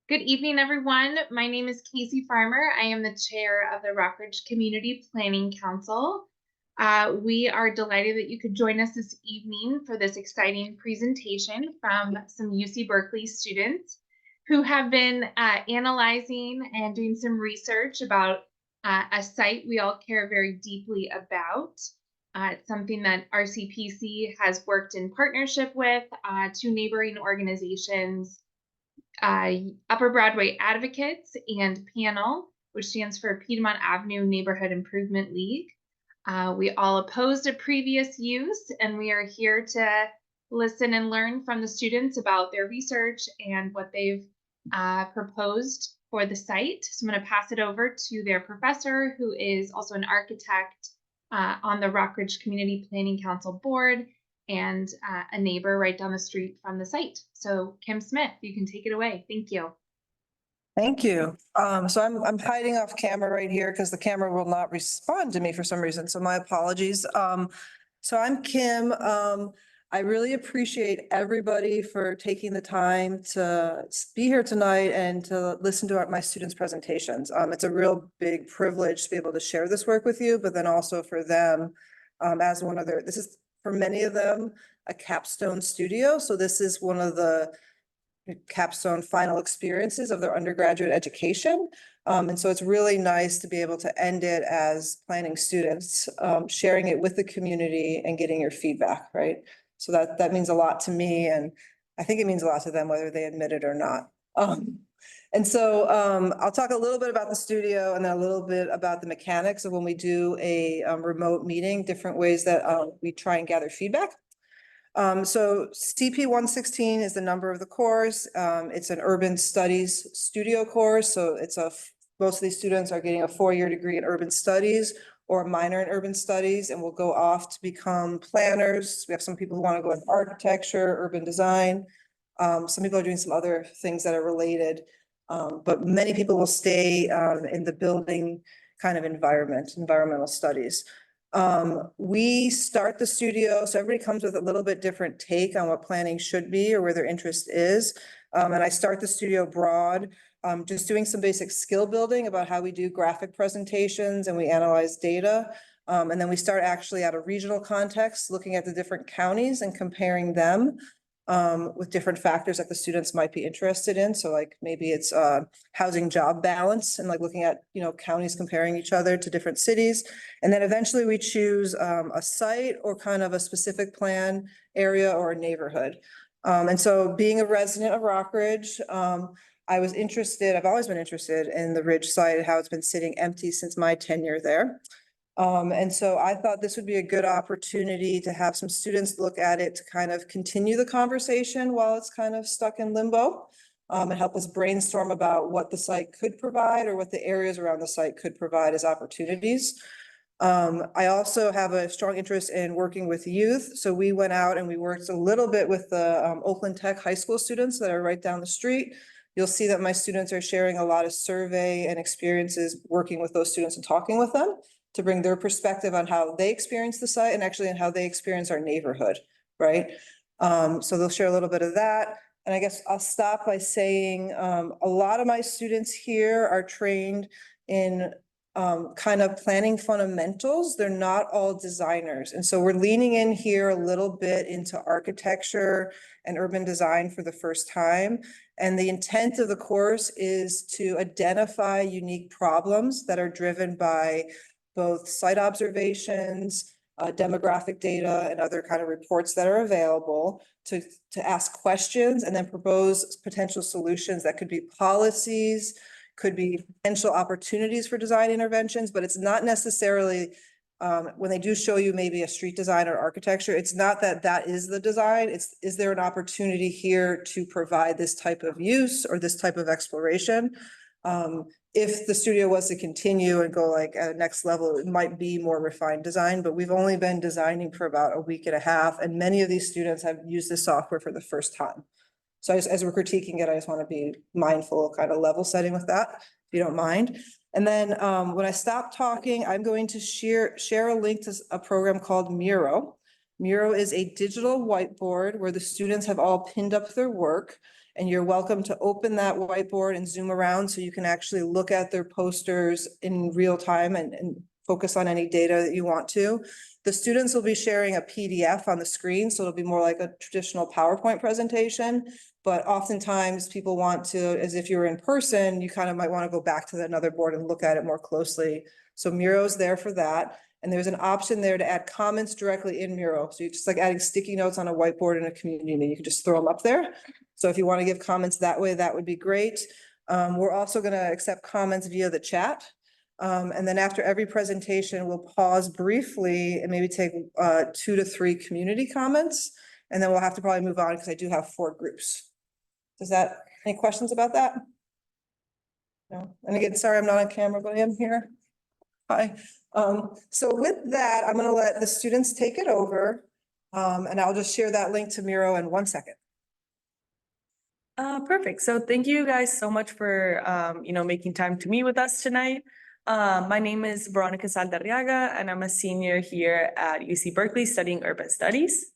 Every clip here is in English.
Good evening, everyone. My name is Casey Farmer. I am the chair of the Rockridge Community Planning Council. We are delighted that you could join us this evening for this exciting presentation from some UC Berkeley students who have been analyzing and doing some research about a site we all care very deeply about. It's something that RCPC has worked in partnership with two neighboring organizations, Upper Broadway Advocates and PANEL, which stands for Piedmont Avenue Neighborhood Improvement League. We all opposed a previous use, and we are here to listen and learn from the students about their research and what they've proposed for the site. So I'm going to pass it over to their professor, who is also an architect on the Rockridge Community Planning Council board, and a neighbor right down the street from the site. So Kim Smith, you can take it away. Thank you. Thank you. So I'm hiding off camera right here because the camera will not respond to me for some reason. So my apologies. So I'm Kim. I really appreciate everybody for taking the time to be here tonight and to listen to my students' presentations. It's a real big privilege to be able to share this work with you, but then also for them as one of this is for many of them a capstone studio. So this is one of the capstone final experiences of their undergraduate education. And so it's really nice to be able to end it as planning students, sharing it with the community and getting your feedback, right? So that means a lot to me, and I think it means a lot to them, whether they admit it or not. And so I'll talk a little bit about the studio and then a little bit about the mechanics of when we do a remote meeting, different ways that we try and gather feedback. So CP 116 is the number of the course. It's an urban studies studio course. So most of these students are getting a 4-year degree in urban studies or a minor in urban studies, and will go off to become planners. We have some people who want to go in architecture, urban design. Some people are doing some other things that are related, but many people will stay in the building kind of environmental studies. We start the studio, so everybody comes with a little bit different take on what planning should be or where their interest is. And I start the studio broad, just doing some basic skill building about how we do graphic presentations and we analyze data. And then we start actually at a regional context, looking at the different counties and comparing them with different factors that the students might be interested in. So like maybe it's housing job balance and like looking at, counties comparing each other to different cities. And then eventually we choose a site or kind of a specific plan area or a neighborhood. And so being a resident of Rockridge, I've always been interested in the Ridge site, how it's been sitting empty since my tenure there. And so I thought this would be a good opportunity to have some students look at it to kind of continue the conversation while it's kind of stuck in limbo, and help us brainstorm about what the site could provide or what the areas around the site could provide as opportunities. I also have a strong interest in working with youth. So we went out and we worked a little bit with the Oakland Tech high school students that are right down the street. You'll see that my students are sharing a lot of survey and experiences working with those students and talking with them to bring their perspective on how they experience the site and actually on how they experience our neighborhood, right? So they'll share a little bit of that. And I guess I'll stop by saying a lot of my students here are trained in kind of planning fundamentals. They're not all designers. And so we're leaning in here a little bit into architecture and urban design for the first time. And the intent of the course is to identify unique problems that are driven by both site observations, demographic data, and other kind of reports that are available to ask questions and then propose potential solutions that could be policies, could be potential opportunities for design interventions, but it's not necessarily when they do show you maybe a street design or architecture, it's not that is the design. Is there an opportunity here to provide this type of use or this type of exploration? If the studio was to continue and go like at a next level, it might be more refined design, but we've only been designing for about a week and a half, and many of these students have used this software for the first time. So as we're critiquing it, I just want to be mindful, kind of level setting with that, if you don't mind. And then when I stop talking, I'm going to share a link to a program called Miro. Miro is a digital whiteboard where the students have all pinned up their work. And you're welcome to open that whiteboard and zoom around so you can actually look at their posters in real time and focus on any data that you want to. The students will be sharing a PDF on the screen, so it'll be more like a traditional PowerPoint presentation. But oftentimes people want to, as if you were in person, you kind of might want to go back to another board and look at it more closely. So Miro's there for that. And there's an option there to add comments directly in Miro. So you're just like adding sticky notes on a whiteboard in a community meeting. You can just throw them up there. So if you want to give comments that way, that would be great. We're also going to accept comments via the chat. And then after every presentation, we'll pause briefly and maybe take 2 to 3 community comments. And then we'll have to probably move on because I do have 4 groups. Any questions about that? No. And again, sorry, I'm not on camera, but I am here. Hi. So with that, I'm going to let the students take it over. And I'll just share that link to Miro in 1 second. Perfect. So thank you guys so much for, making time to meet with us tonight. My name is Veronica Saldarriaga, and I'm a senior here at UC Berkeley studying urban studies.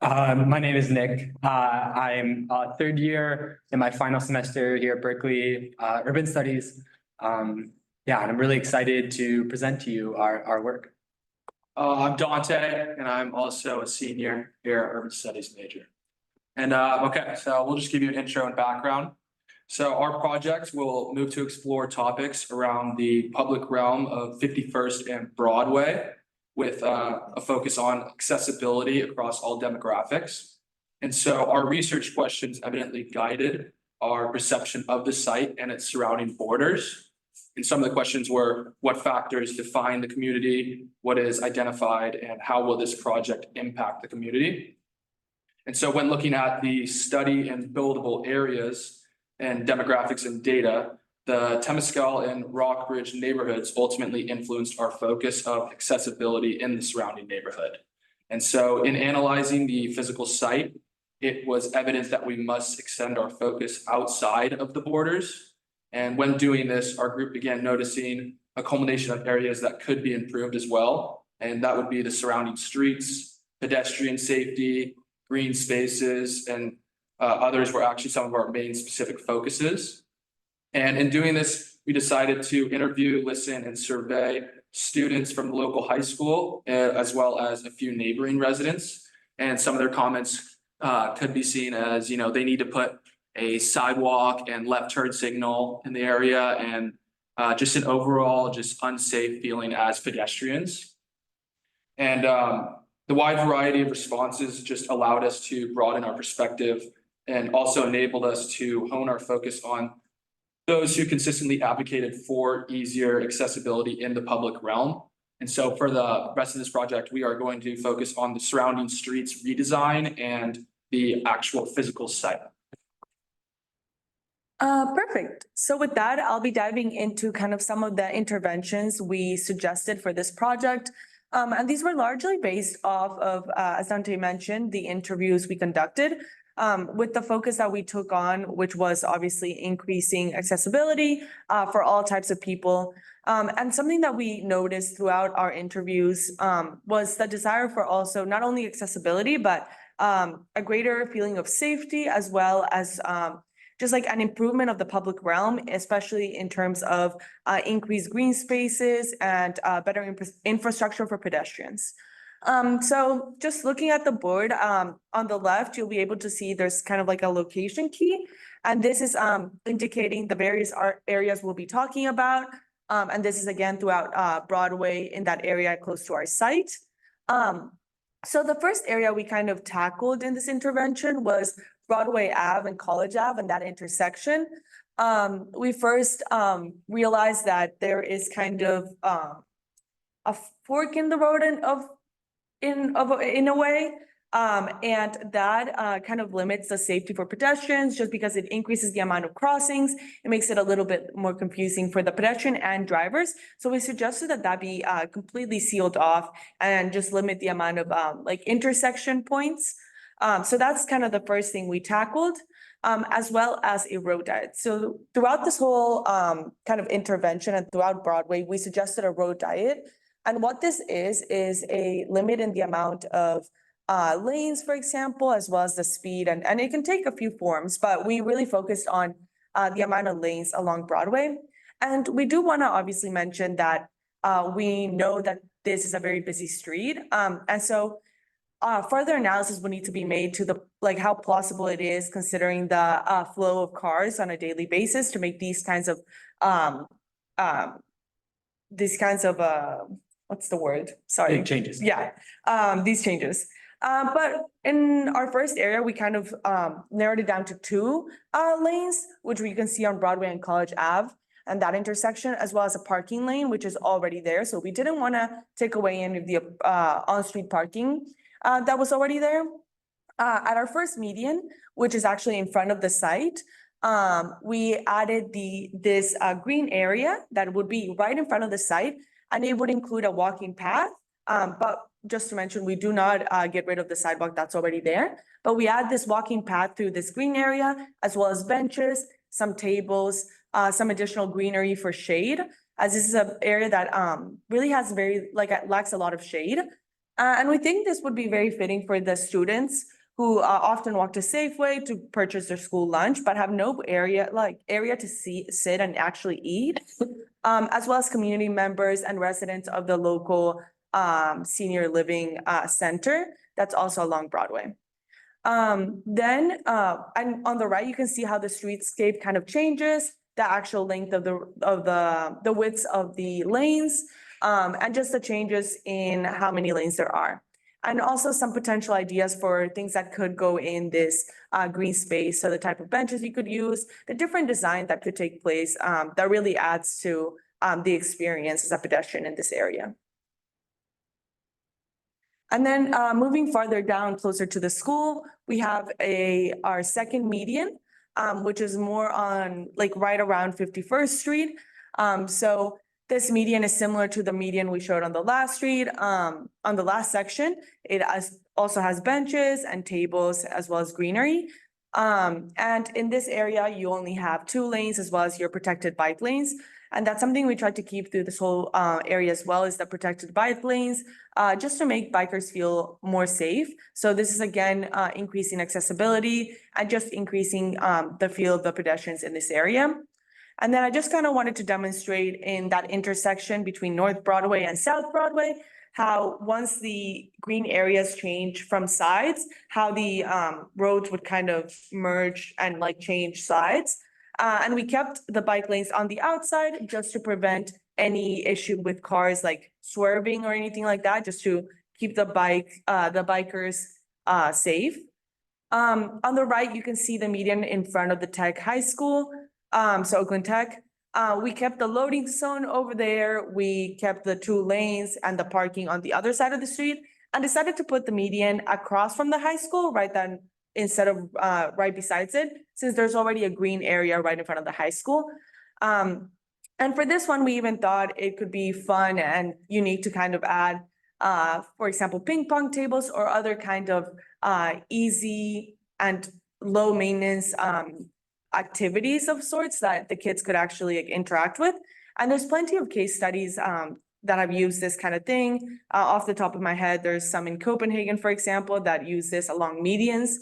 My name is Nick. I'm third year in my final semester here at Berkeley, Urban Studies. And I'm really excited to present to you our work. I'm Dante, and I'm also a senior here at Urban Studies major. And okay, so we'll just give you an intro and background. So our project will move to explore topics around the public realm of 51st and Broadway, with a focus on accessibility across all demographics. And so our research questions evidently guided our perception of the site and its surrounding borders. And some of the questions were, what factors define the community, what is identified, and how will this project impact the community? And so when looking at the study and buildable areas and demographics and data, the Temescal and Rockbridge neighborhoods ultimately influenced our focus of accessibility in the surrounding neighborhood. And so in analyzing the physical site, it was evident that we must extend our focus outside of the borders. And when doing this, our group began noticing a culmination of areas that could be improved as well. And that would be the surrounding streets, pedestrian safety, green spaces, and others were actually some of our main specific focuses. And in doing this, we decided to interview, listen, and survey students from the local high school, as well as a few neighboring residents. And some of their comments could be seen as, they need to put a sidewalk and left turn signal in the area, and just an overall unsafe feeling as pedestrians. And the wide variety of responses just allowed us to broaden our perspective and also enabled us to hone our focus on those who consistently advocated for easier accessibility in the public realm. And so for the rest of this project, we are going to focus on the surrounding streets redesign and the actual physical site. Perfect. So with that, I'll be diving into kind of some of the interventions we suggested for this project. And these were largely based off of, as Dante mentioned, the interviews we conducted. With the focus that we took on, which was obviously increasing accessibility for all types of people. And something that we noticed throughout our interviews was the desire for also not only accessibility, but a greater feeling of safety, as well as just like an improvement of the public realm, especially in terms of increased green spaces and better infrastructure for pedestrians. So just looking at the board, on the left, you'll be able to see there's kind of like a location key. And this is indicating the various areas we'll be talking about. And this is again throughout Broadway in that area close to our site. So the first area we kind of tackled in this intervention was Broadway Ave and College Ave and that intersection. We first realized that there is kind of a fork in the road in a way, and that kind of limits the safety for pedestrians just because it increases the amount of crossings. It makes it a little bit more confusing for the pedestrian and drivers. So we suggested that be completely sealed off and just limit the amount of like intersection points. So that's kind of the first thing we tackled, as well as a road diet. So throughout this whole kind of intervention and throughout Broadway, we suggested a road diet. And what this is a limit in the amount of lanes, for example, as well as the speed, and it can take a few forms, but we really focused on the amount of lanes along Broadway. And we do want to obviously mention that we know that this is a very busy street. And so further analysis will need to be made to the, like, how plausible it is considering the flow of cars on a daily basis to make these kinds of um, what's the word? Sorry. Big changes. Yeah, these changes. But in our first area, we kind of narrowed it down to two lanes, which we can see on Broadway and College Ave and that intersection, as well as a parking lane, which is already there. So we didn't want to take away any of the on-street parking that was already there. At our first median, which is actually in front of the site, we added this green area that would be right in front of the site, and it would include a walking path. But just to mention, we do not get rid of the sidewalk that's already there, but we add this walking path through this green area, as well as benches, some tables, some additional greenery for shade, as this is an area that really has lacks a lot of shade. And we think this would be very fitting for the students who often walk to Safeway to purchase their school lunch, but have no area to sit and actually eat, as well as community members and residents of the local senior living center that's also along Broadway. And on the right, you can see how the streetscape kind of changes, the actual length of the widths of the lanes, and just the changes in how many lanes there are. And also some potential ideas for things that could go in this green space. So the type of benches you could use, the different design that could take place that really adds to the experience as a pedestrian in this area. And then moving farther down closer to the school, we have our second median, which is more on right around 51st Street. So this median is similar to the median we showed on the last street, on the last section. It also has benches and tables as well as greenery. And in this area, you only have 2 lanes as well as your protected bike lanes. And that's something we tried to keep through this whole area as well, is the protected bike lanes, just to make bikers feel more safe. So this is again, increasing accessibility and just increasing the feel of the pedestrians in this area. And then I just kind of wanted to demonstrate in that intersection between North Broadway and South Broadway, how once the green areas change from sides, how the roads would kind of merge and change sides. And we kept the bike lanes on the outside just to prevent any issue with cars swerving or anything like that, just to keep the bikers safe. On the right, you can see the median in front of the Tech High School. So Oakland Tech, we kept the loading zone over there. We kept the 2 lanes and the parking on the other side of the street, and decided to put the median across from the high school right then, instead of right besides it, since there's already a green area right in front of the high school. And for this one, we even thought it could be fun and unique to kind of add, for example, ping pong tables or other kind of easy and low maintenance activities of sorts that the kids could actually interact with. And there's plenty of case studies that have used this kind of thing. Off the top of my head, there's some in Copenhagen, for example, that use this along medians.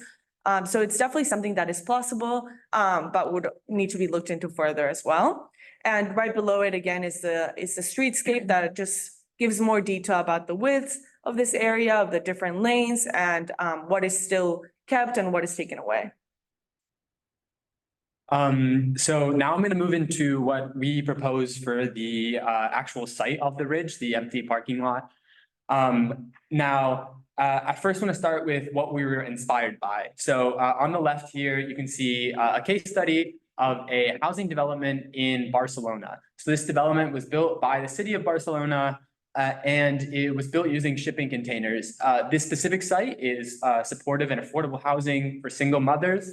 So it's definitely something that is possible, but would need to be looked into further as well. And right below it again is the streetscape that just gives more detail about the widths of this area, of the different lanes, and what is still kept and what is taken away. So now I'm going to move into what we propose for the actual site of the ridge, the empty parking lot. I first want to start with what we were inspired by. So on the left here, you can see a case study of a housing development in Barcelona. So this development was built by the city of Barcelona, and it was built using shipping containers. This specific site is supportive and affordable housing for single mothers.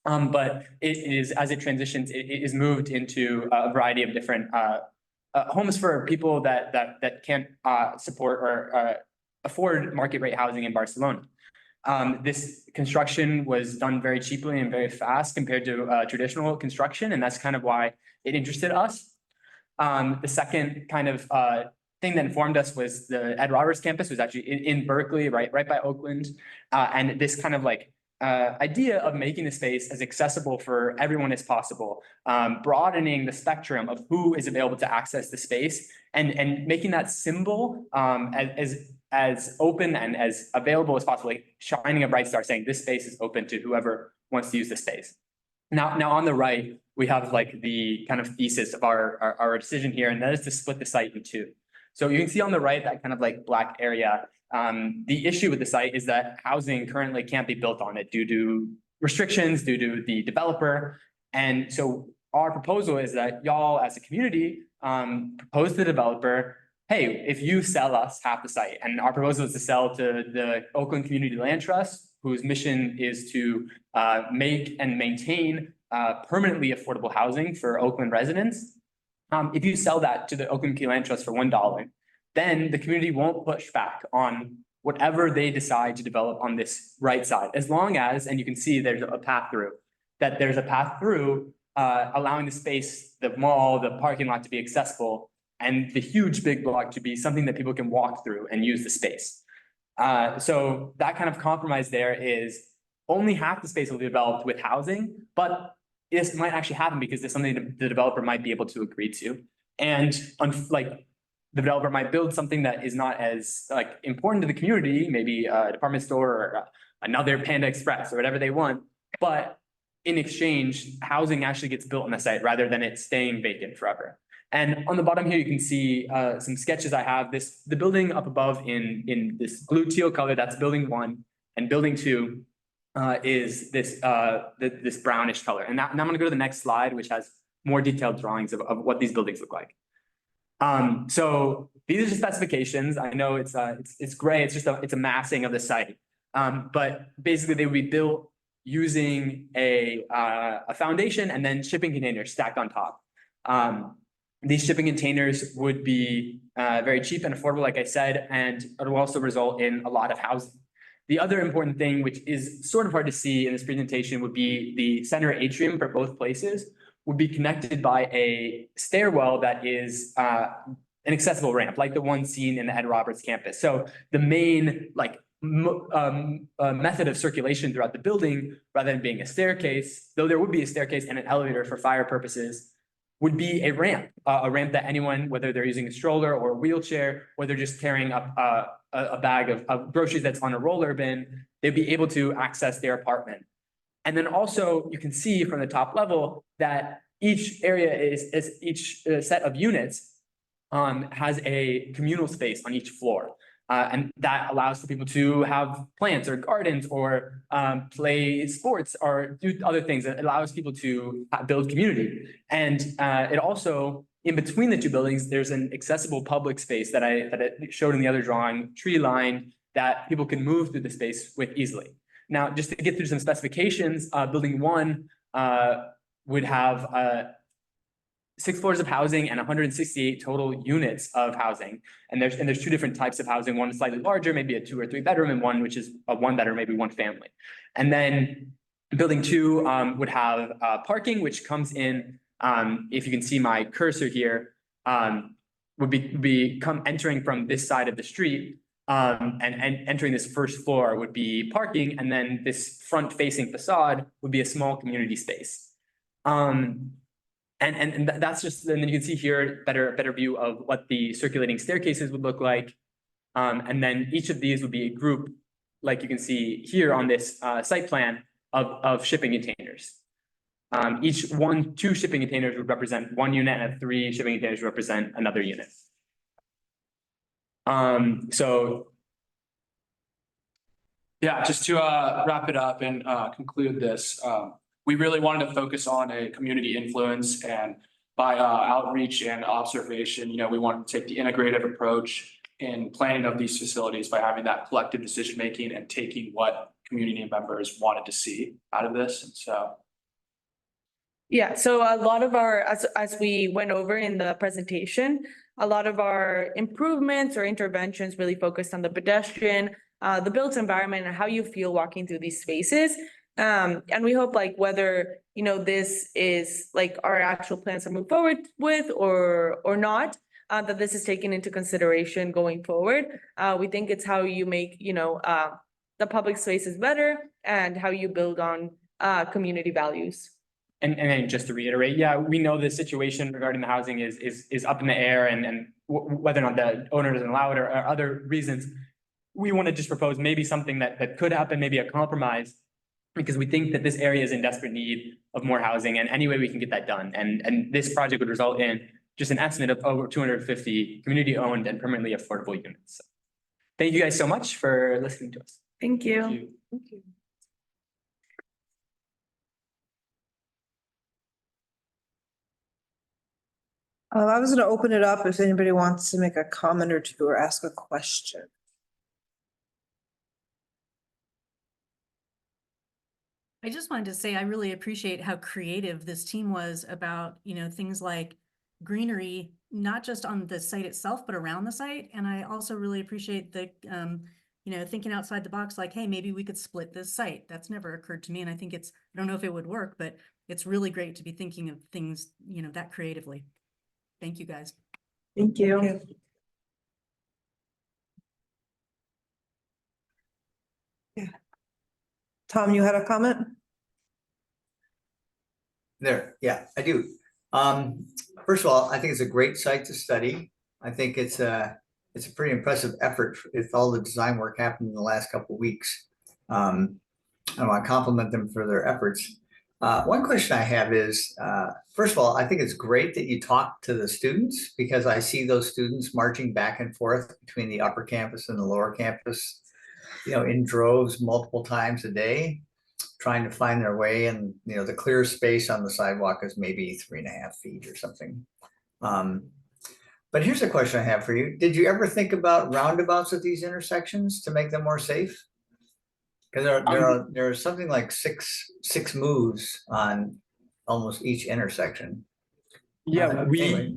But it is, as it transitions, it is moved into a variety of different homes for people that can't support or afford market rate housing in Barcelona. This construction was done very cheaply and very fast compared to traditional construction, and that's kind of why it interested us. The second kind of thing that informed us was the Ed Roberts campus was actually in Berkeley, right by Oakland. And this kind of like idea of making the space as accessible for everyone as possible, broadening the spectrum of who is available to access the space, and making that symbol as open and as available as possible, like shining a bright star saying this space is open to whoever wants to use the space. Now on the right, we have like the kind of thesis of our decision here, and that is to split the site in two. So you can see on the right, that kind of like black area. The issue with the site is that housing currently can't be built on it due to restrictions, due to the developer. And so our proposal is that y'all as a community propose to the developer, hey, if you sell us half the site, and our proposal is to sell to the Oakland Community Land Trust, whose mission is to make and maintain permanently affordable housing for Oakland residents. If you sell that to the Oakland Community Land Trust for $1, then the community won't push back on whatever they decide to develop on this right side, as long as, and you can see there's a path through, allowing the space, the mall, the parking lot to be accessible, and the huge big block to be something that people can walk through and use the space. So that kind of compromise there is only half the space will be developed with housing, but this might actually happen because there's something the developer might be able to agree to. And like the developer might build something that is not as like important to the community, maybe a department store or another Panda Express or whatever they want. But in exchange, housing actually gets built on the site rather than it staying vacant forever. And on the bottom here, you can see some sketches I have. The building up above in this blue teal color, that's building 1, and building 2 is this this brownish color. And now I'm going to go to the next slide, which has more detailed drawings of what these buildings look like. So these are the specifications. I know it's gray. It's just it's a massing of the site. But basically, they would be built using a foundation and then shipping containers stacked on top. These shipping containers would be very cheap and affordable, like I said, and it will also result in a lot of housing. The other important thing, which is sort of hard to see in this presentation, would be the center atrium for both places would be connected by a stairwell that is an accessible ramp, like the one seen in the Ed Roberts campus. So the main method of circulation throughout the building, rather than being a staircase, though there would be a staircase and an elevator for fire purposes, would be a ramp that anyone, whether they're using a stroller or a wheelchair, or they're just carrying up a bag of groceries that's on a roller bin, they'd be able to access their apartment. And then also you can see from the top level that each area each set of units has a communal space on each floor. And that allows for people to have plants or gardens or play sports or do other things. It allows people to build community. And it also, in between the two buildings, there's an accessible public space that I showed in the other drawing, tree lined, that people can move through the space with easily. Now, just to get through some specifications, building 1 would have 6 floors of housing and 168 total units of housing. And there's 2 different types of housing. One is slightly larger, maybe a 2 or 3 bedroom, and one which is a 1 bedroom, maybe 1 family. And then building 2 would have parking, which comes in, if you can see my cursor here, would be entering from this side of the street. And entering this first floor would be parking, and then this front-facing facade would be a small community space. And that's just, and then you can see here better view of what the circulating staircases would look like. And then each of these would be a group, like you can see here on this site plan of shipping containers. Each 2 shipping containers would represent 1 unit, and 3 shipping containers represent another unit. So yeah, just to wrap it up and conclude this, we really wanted to focus on a community influence, and by outreach and observation, we wanted to take the integrative approach in planning of these facilities by having that collective decision making and taking what community members wanted to see out of this. And so yeah, so a lot of our, as we went over in the presentation, a lot of our improvements or interventions really focused on the pedestrian, the built environment, and how you feel walking through these spaces. And we hope whether, this is our actual plans to move forward with or not, that this is taken into consideration going forward. We think it's how you make, the public spaces better and how you build on community values. And then just to reiterate, yeah, we know the situation regarding the housing is up in the air and whether or not the owner doesn't allow it or other reasons. We want to just propose maybe something that could happen, maybe a compromise, because we think that this area is in desperate need of more housing and any way we can get that done. And this project would result in just an estimate of over 250 community owned and permanently affordable units. So thank you guys so much for listening to us. Thank you. Thank you. I was gonna open it up if anybody wants to make a comment or two or ask a question. I just wanted to say, I really appreciate how creative this team was about, things like greenery, not just on the site itself, but around the site. And I also really appreciate the, thinking outside the box, like, hey, maybe we could split this site. That's never occurred to me. And I think I don't know if it would work, but it's really great to be thinking of things, that creatively. Thank you, guys. Thank you. Tom, you had a comment? There, yeah, I do. First of all, I think it's a great site to study. I think it's a pretty impressive effort with all the design work happened in the last couple of weeks. I want to compliment them for their efforts. One question I have is, first of all, I think it's great that you talk to the students because I see those students marching back and forth between the upper campus and the lower campus, in droves multiple times a day, trying to find their way. And, the clear space on the sidewalk is maybe 3.5 feet or something. But here's a question I have for you. Did you ever think about roundabouts at these intersections to make them more safe? Because there are something like six moves on almost each intersection. Yeah, Anyway,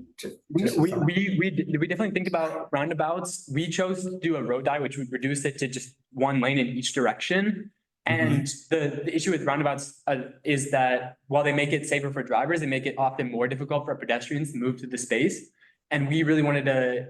we definitely think about roundabouts. We chose to do a road die, which would reduce it to just one lane in each direction. And the issue with roundabouts is that while they make it safer for drivers, they make it often more difficult for pedestrians to move to the space. And we really wanted to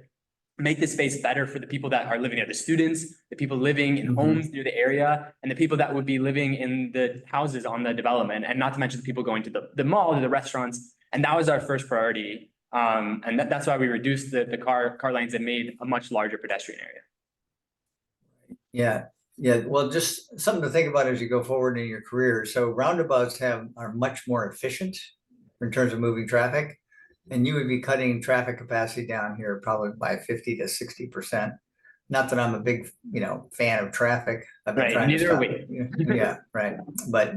make the space better for the people that are living there, the students, the people living in homes near the area, and the people that would be living in the houses on the development, and not to mention the people going to the mall, to the restaurants. And that was our first priority. And that's why we reduced the car lanes and made a much larger pedestrian area. Yeah. Well, just something to think about as you go forward in your career. So roundabouts are much more efficient in terms of moving traffic. And you would be cutting traffic capacity down here probably by 50 to 60%. Not that I'm a big, fan of traffic. I've been trying to Neither are stop we. Yeah, right. But,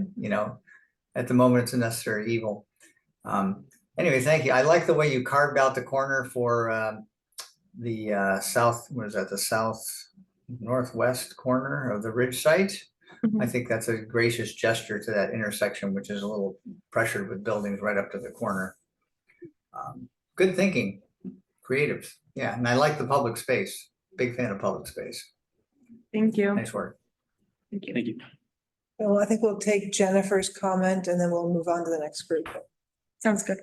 at the moment, it's a necessary evil. Anyway, thank you. I like the way you carved out the corner for the south, what is that, the south northwest corner of the ridge site. I think that's a gracious gesture to that intersection, which is a little pressured with buildings right up to the corner. Good thinking, creative. Yeah, and I like the public space. Big fan of public space. Thank you. Nice work. Thank you. Thank you. Well, I think we'll take Jennifer's comment and then we'll move on to the next group. Sounds good.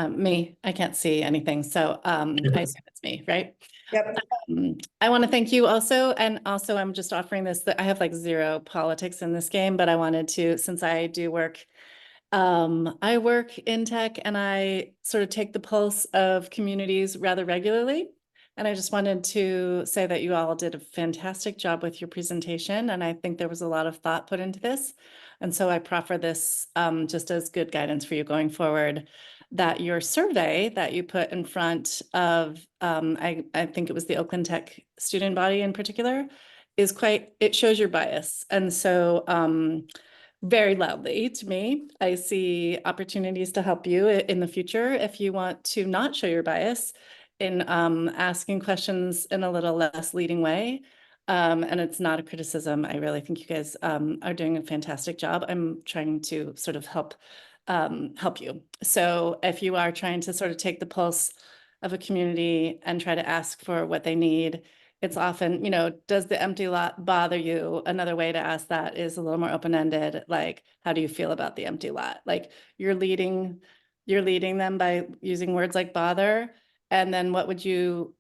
Me, I can't see anything, so I assume it's me, right? Yep. I want to thank you also, and also I'm just offering this, that I have like zero politics in this game, but I wanted to, since I do work, I work in tech and I sort of take the pulse of communities rather regularly. And I just wanted to say that you all did a fantastic job with your presentation, and I think there was a lot of thought put into this. And so I proffer this just as good guidance for you going forward, that your survey that you put in front of, I think it was the Oakland Tech student body in particular, is it shows your bias. And so very loudly to me, I see opportunities to help you in the future if you want to not show your bias in asking questions in a little less leading way. And it's not a criticism. I really think you guys are doing a fantastic job. I'm trying to sort of help you. So if you are trying to sort of take the pulse of a community and try to ask for what they need, it's often, does the empty lot bother you? Another way to ask that is a little more open-ended, like, how do you feel about the empty lot? Like, you're leading you're leading them by using words like bother. And then what would you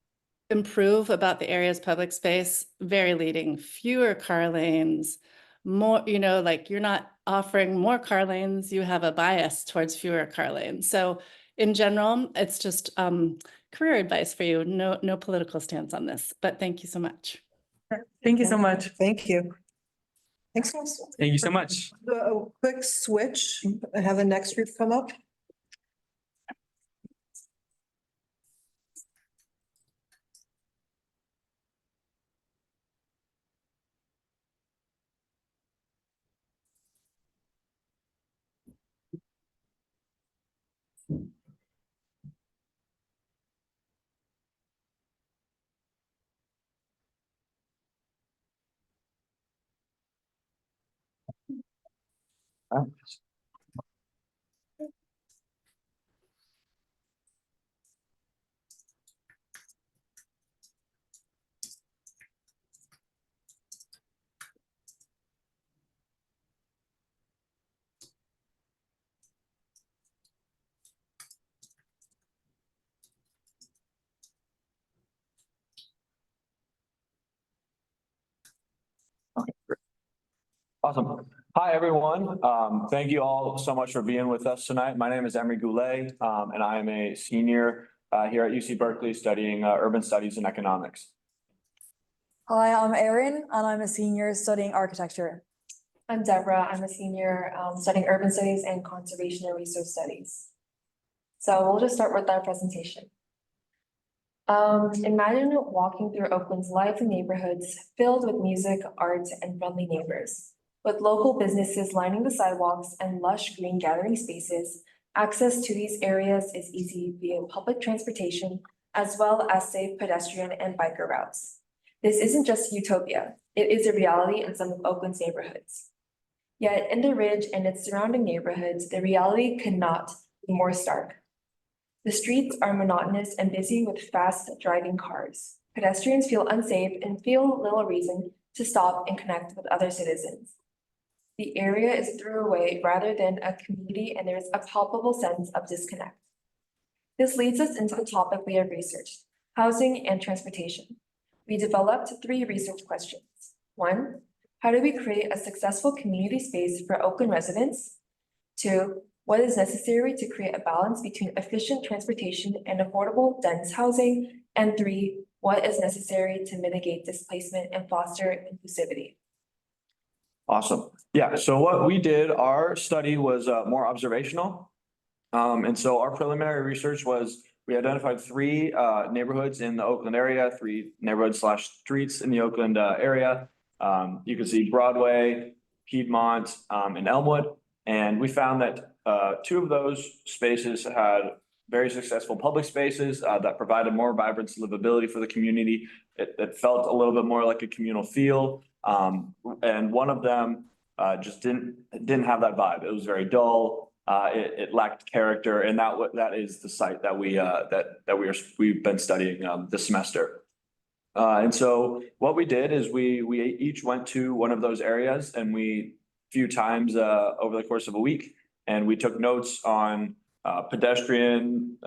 improve about the area's public space? Very leading, fewer car lanes, more, like you're not offering more car lanes, you have a bias towards fewer car lanes. So in general, it's just career advice for you. No political stance on this, but thank you so much. Thank you so much. Thank you. Thanks, guys. Thank you so much. Do a quick switch and have the next group come up. Awesome. Hi, everyone. Thank you all so much for being with us tonight. My name is Emery Goulet, and I am a senior here at UC Berkeley studying urban studies and economics. Hi, I'm Erin, and I'm a senior studying architecture. I'm Deborah. I'm a senior studying urban studies and conservation and resource studies. So we'll just start with our presentation. Imagine walking through Oakland's lively neighborhoods filled with music, art, and friendly neighbors. With local businesses lining the sidewalks and lush green gathering spaces, access to these areas is easy via public transportation, as well as safe pedestrian and biker routes. This isn't just utopia, it is a reality in some of Oakland's neighborhoods. Yet in the Ridge and its surrounding neighborhoods, the reality could not be more stark. The streets are monotonous and busy with fast driving cars. Pedestrians feel unsafe and feel little reason to stop and connect with other citizens. The area is throwaway rather than a community, and there is a palpable sense of disconnect. This leads us into the topic we have researched, housing and transportation. We developed 3 research questions. 1, how do we create a successful community space for Oakland residents? 2, what is necessary to create a balance between efficient transportation and affordable, dense housing? And 3, what is necessary to mitigate displacement and foster inclusivity? Awesome. Yeah, so what we did, our study was more observational. And so our preliminary research was we identified 3 neighborhoods in the Oakland area, 3 neighborhoods/streets in the Oakland area. You can see Broadway, Piedmont, and Elmwood. And we found that 2 of those spaces had very successful public spaces that provided more vibrance and livability for the community. It felt a little bit more like a communal feel. And one of them just didn't have that vibe. It was very dull. It lacked character, and that is the site that we've been studying this semester. And so what we did is we each went to one of those areas, and we few times over the course of a week, and we took notes on pedestrian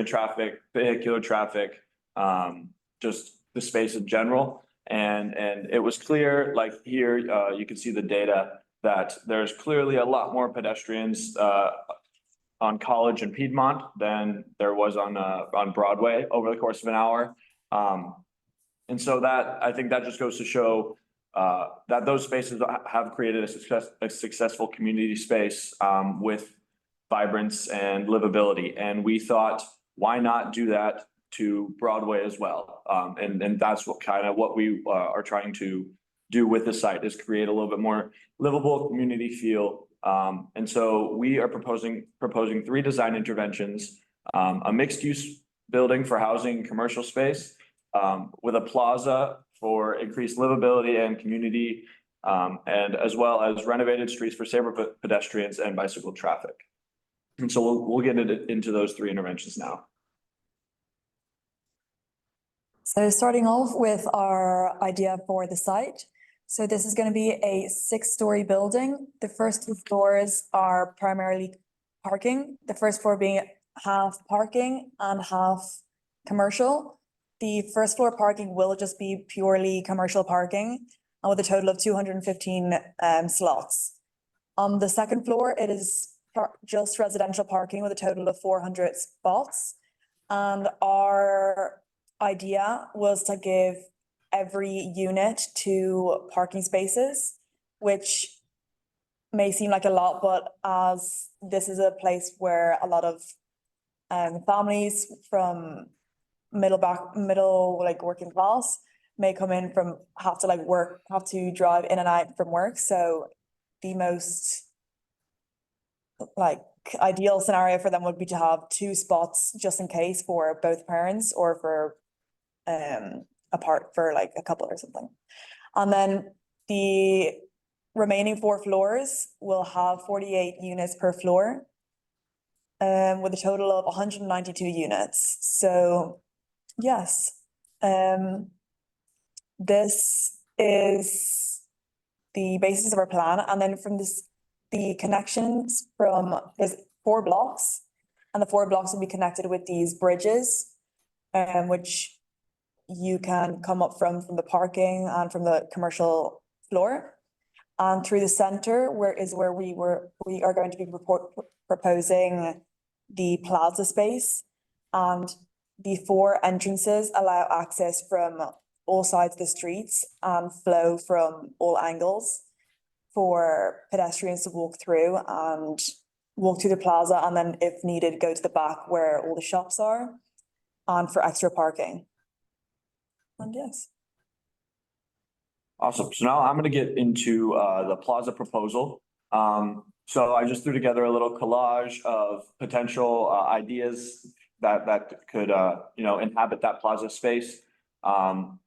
traffic, vehicular traffic, just the space in general. And it was clear, like here, you can see the data that there's clearly a lot more pedestrians on College and Piedmont than there was on Broadway over the course of an hour. And so I think that just goes to show that those spaces have created a successful community space with vibrance and livability. And we thought, why not do that to Broadway as well? And that's what we are trying to do with the site, is create a little bit more livable community feel. And so we are proposing 3 design interventions, a mixed use building for housing and commercial space, with a plaza for increased livability and community, and as well as renovated streets for safer pedestrians and bicycle traffic. And so we'll get into those 3 interventions now. So starting off with our idea for the site. So this is going to be a 6-story building. The first 2 floors are primarily parking, the first floor being half parking and half commercial. The first floor parking will just be purely commercial parking and with a total of 215 slots. On the second floor, it is just residential parking with a total of 400 spots. And our idea was to give every unit 2 parking spaces, which may seem like a lot, but as this is a place where a lot of families from middle like working class may come in from have to drive in and out from work. So the most like ideal scenario for them would be to have 2 spots just in case for both parents or for apart for like a couple or something. And then the remaining 4 floors will have 48 units per floor, with a total of 192 units. So yes, this is the basis of our plan. And then from this, the connections from there's 4 blocks, and the 4 blocks will be connected with these bridges, which you can come up from the parking and from the commercial floor. And through the center, where we are going to be proposing the plaza space, and the 4 entrances allow access from all sides of the streets and flow from all angles for pedestrians to walk through the plaza, and then if needed, go to the back where all the shops are, and for extra parking. And yes. Awesome. So now I'm gonna get into the plaza proposal. So I just threw together a little collage of potential ideas that could inhabit that plaza space.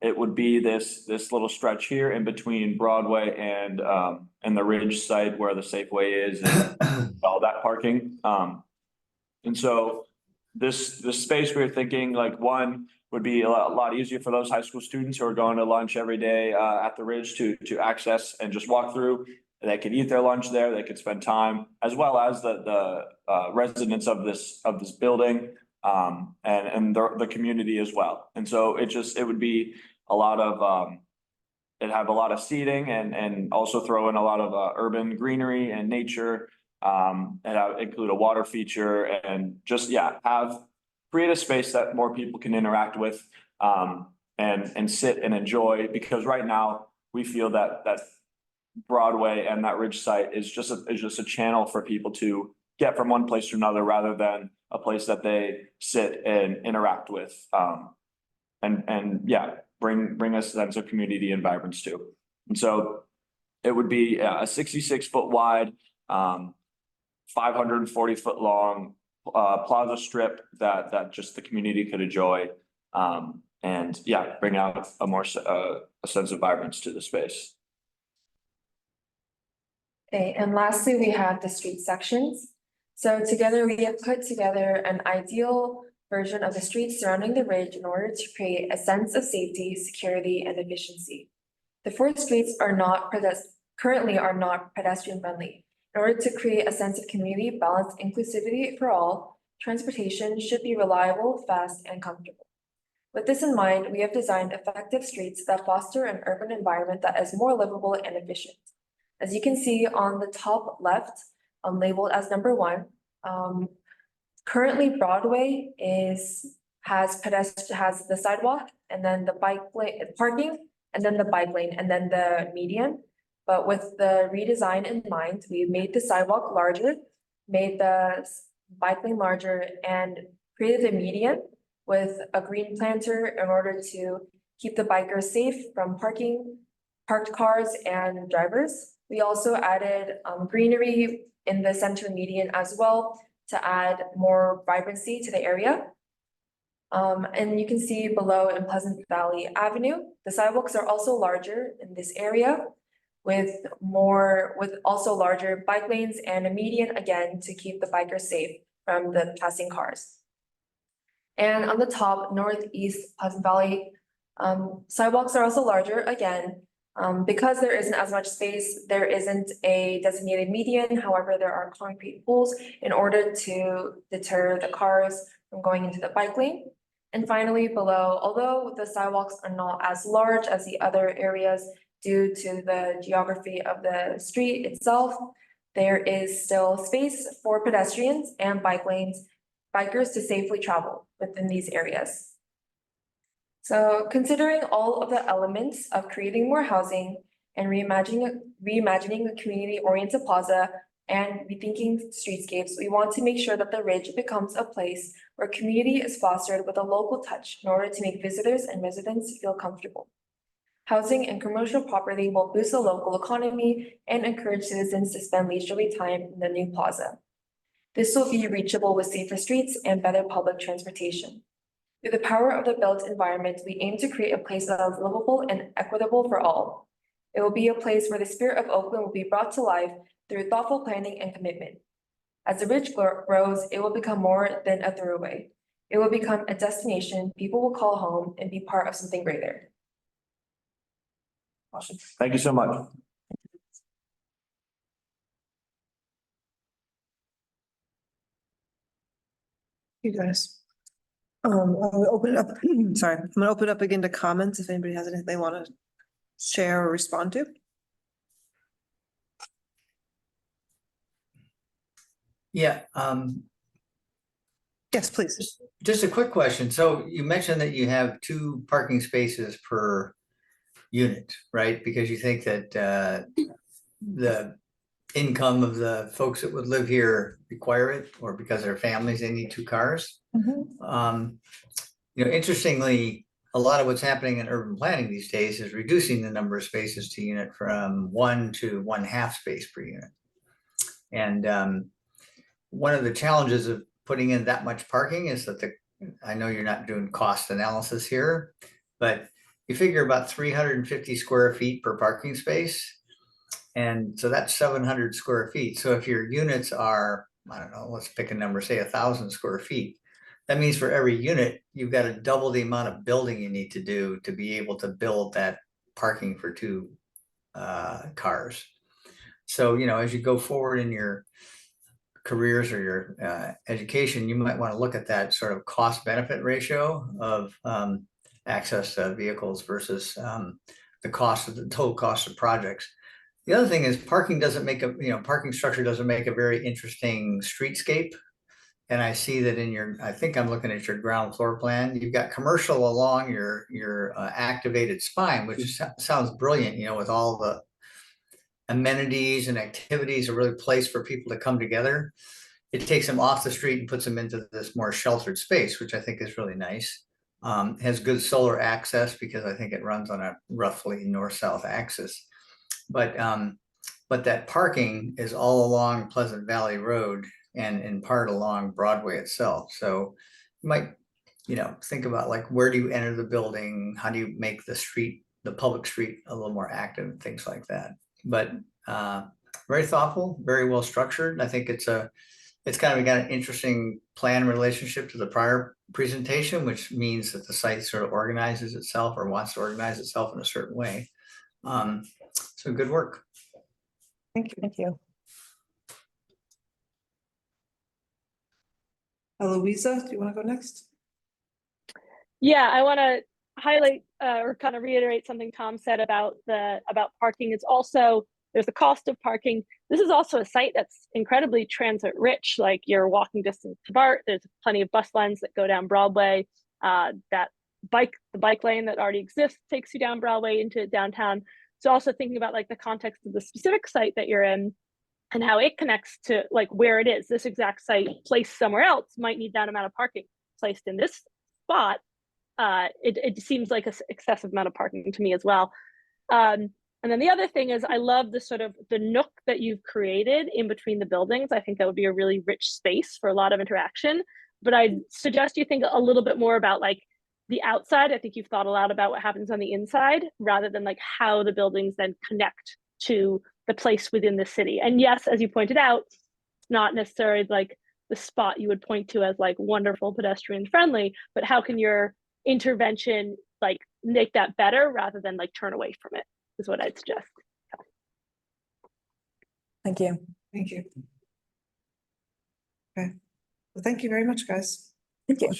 It would be this little stretch here in between Broadway and the Ridge site where the Safeway is and all that parking. And so this space we were thinking, like, one would be a lot easier for those high school students who are going to lunch every day at the Ridge to access and just walk through. They could eat their lunch there, they could spend time, as well as the residents of this building and the community as well. And so it would be a lot of it'd have a lot of seating and also throw in a lot of urban greenery and nature, and include a water feature and just create a space that more people can interact with and sit and enjoy, because right now we feel that Broadway and that Ridge site is just a channel for people to get from one place to another rather than a place that they sit and interact with. Bring a sense of community and vibrance too. And so it would be a 66-foot wide, 540-foot long plaza strip that just the community could enjoy, bring out a sense of vibrance to the space. Okay, and lastly, we have the street sections. So together we have put together an ideal version of the streets surrounding the Ridge in order to create a sense of safety, security, and efficiency. The 4 streets currently are not pedestrian friendly. In order to create a sense of community, balance, inclusivity for all, transportation should be reliable, fast, and comfortable. With this in mind, we have designed effective streets that foster an urban environment that is more livable and efficient. As you can see on the top left, labeled as number 1, currently Broadway has the sidewalk, and then the bike lane parking, and then the bike lane, and then the median. But with the redesign in mind, we made the sidewalk larger, made the bike lane larger, and created a median with a green planter in order to keep the bikers safe from parked cars and drivers. We also added greenery in the center median as well to add more vibrancy to the area. And you can see below in Pleasant Valley Avenue, the sidewalks are also larger in this area with also larger bike lanes and a median again to keep the bikers safe from the passing cars. And on the top northeast Pleasant Valley, sidewalks are also larger again Because there isn't as much space, there isn't a designated median. However, there are concrete poles in order to deter the cars from going into the bike lane. And finally, below, although the sidewalks are not as large as the other areas due to the geography of the street itself, there is still space for pedestrians and bikers to safely travel within these areas. So considering all of the elements of creating more housing and reimagining a community-oriented plaza and rethinking streetscapes, we want to make sure that the Ridge becomes a place where community is fostered with a local touch in order to make visitors and residents feel comfortable. Housing and commercial property will boost the local economy and encourage citizens to spend leisurely time in the new plaza. This will be reachable with safer streets and better public transportation. Through the power of the built environment, we aim to create a place that is livable and equitable for all. It will be a place where the spirit of Oakland will be brought to life through thoughtful planning and commitment. As the Ridge grows, it will become more than a thoroughway. It will become a destination people will call home and be part of something greater. Awesome. Thank you so much. You guys. I'll open it up, sorry, I'm gonna open it up again to comments if anybody has anything they want to share or respond to. Yeah, Yes, please. just a quick question. So you mentioned that you have 2 parking spaces per unit, right? Because you think that the income of the folks that would live here require it, or because their families, they need 2 cars. Interestingly, a lot of what's happening in urban planning these days is reducing the number of spaces to unit from 1 to 1.5 space per unit. And one of the challenges of putting in that much parking is that I know you're not doing cost analysis here, but you figure about 350 square feet per parking space. And so that's 700 square feet. So if your units are, I don't know, let's pick a number, say 1,000 square feet. That means for every unit, you've got to double the amount of building you need to do to be able to build that parking for 2 cars. So, as you go forward in your careers or your education, you might want to look at that sort of cost benefit ratio of access to vehicles versus the total cost of projects. The other thing is parking doesn't make parking structure doesn't make a very interesting streetscape. And I see that I think I'm looking at your ground floor plan, you've got commercial along your activated spine, which sounds brilliant, with all the amenities and activities, a really place for people to come together. It takes them off the street and puts them into this more sheltered space, which I think is really nice. Has good solar access because I think it runs on a roughly north-south axis. But that parking is all along Pleasant Valley Road and in part along Broadway itself. So you might, think about like, where do you enter the building? How do you make the public street a little more active, things like that. But very thoughtful, very well structured. I think it's kind of got an interesting plan relationship to the prior presentation, which means that the site sort of organizes itself or wants to organize itself in a certain way. So good work. Thank you. Thank you. Louisa, do you want to go next? Yeah, I want to highlight or kind of reiterate something Tom said about parking. It's also, there's the cost of parking. This is also a site that's incredibly transit rich, like you're walking distance to BART. There's plenty of bus lines that go down Broadway. The bike lane that already exists takes you down Broadway into downtown. So also thinking about like the context of the specific site that you're in and how it connects to like where it is. This exact site placed somewhere else might need that amount of parking. Placed in this spot, it seems like an excessive amount of parking to me as well. And then the other thing is I love the sort of the nook that you've created in between the buildings. I think that would be a really rich space for a lot of interaction, but I suggest you think a little bit more about like the outside. I think you've thought a lot about what happens on the inside rather than like how the buildings then connect to the place within the city. And yes, as you pointed out, it's not necessarily like the spot you would point to as like wonderful pedestrian friendly, but how can your intervention like make that better rather than like turn away from it? is what I'd suggest. Thank you. Thank you. Okay, well, thank you very much, guys. Thank you.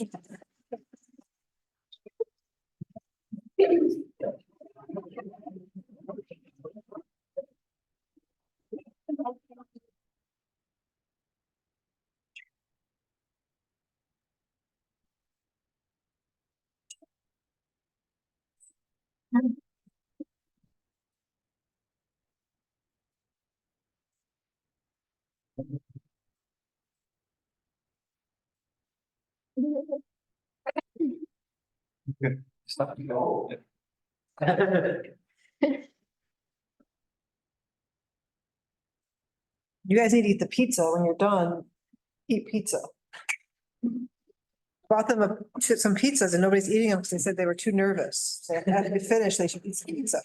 Stop. You guys need to eat the pizza when you're done. Eat pizza. Bought them some pizzas and nobody's eating them because they said they were too nervous. So they had to be finished. They should eat some pizza.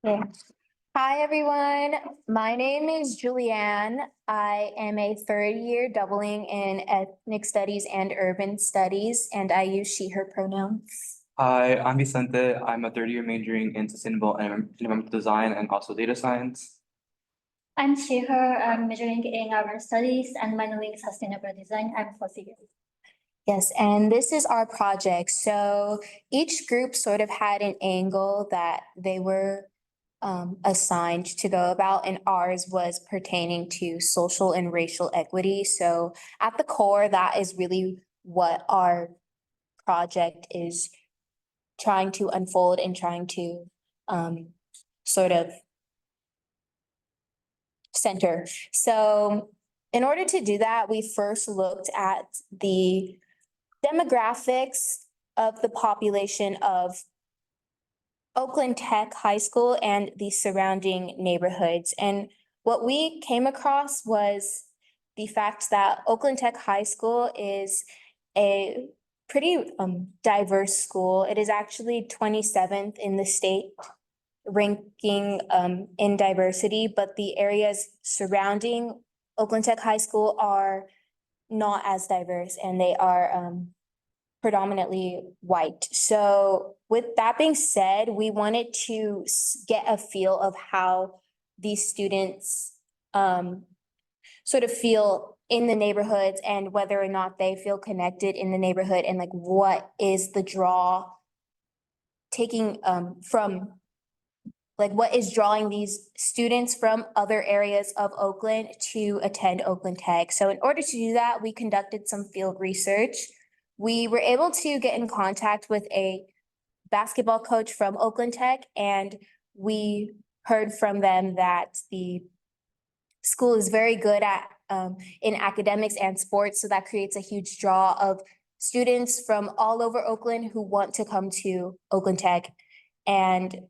Yeah. Hi, everyone. My name is Julianne. I am a third year doubling in ethnic studies and urban studies, and I use she, her pronouns. Hi, I'm Vicente. I'm a third year majoring in sustainable and environmental design and also data science. I'm Sheher. I'm majoring in urban studies and minoring in sustainable design. I'm 4th year. Yes, and this is our project. So each group sort of had an angle that they were assigned to go about, and ours was pertaining to social and racial equity. So at the core, that is really what our project is trying to unfold and trying to sort of center. So in order to do that, we first looked at the demographics of the population of Oakland Tech High School and the surrounding neighborhoods. And what we came across was the fact that Oakland Tech High School is a pretty diverse school. It is actually 27th in the state ranking in diversity, but the areas surrounding Oakland Tech High School are not as diverse, and they are predominantly white. So with that being said, we wanted to get a feel of how these students sort of feel in the neighborhoods and whether or not they feel connected in the neighborhood, and like what is the draw taking from like what is drawing these students from other areas of Oakland to attend Oakland Tech. So in order to do that, we conducted some field research. We were able to get in contact with a basketball coach from Oakland Tech, and we heard from them that the school is very good at in academics and sports. So that creates a huge draw of students from all over Oakland who want to come to Oakland Tech. And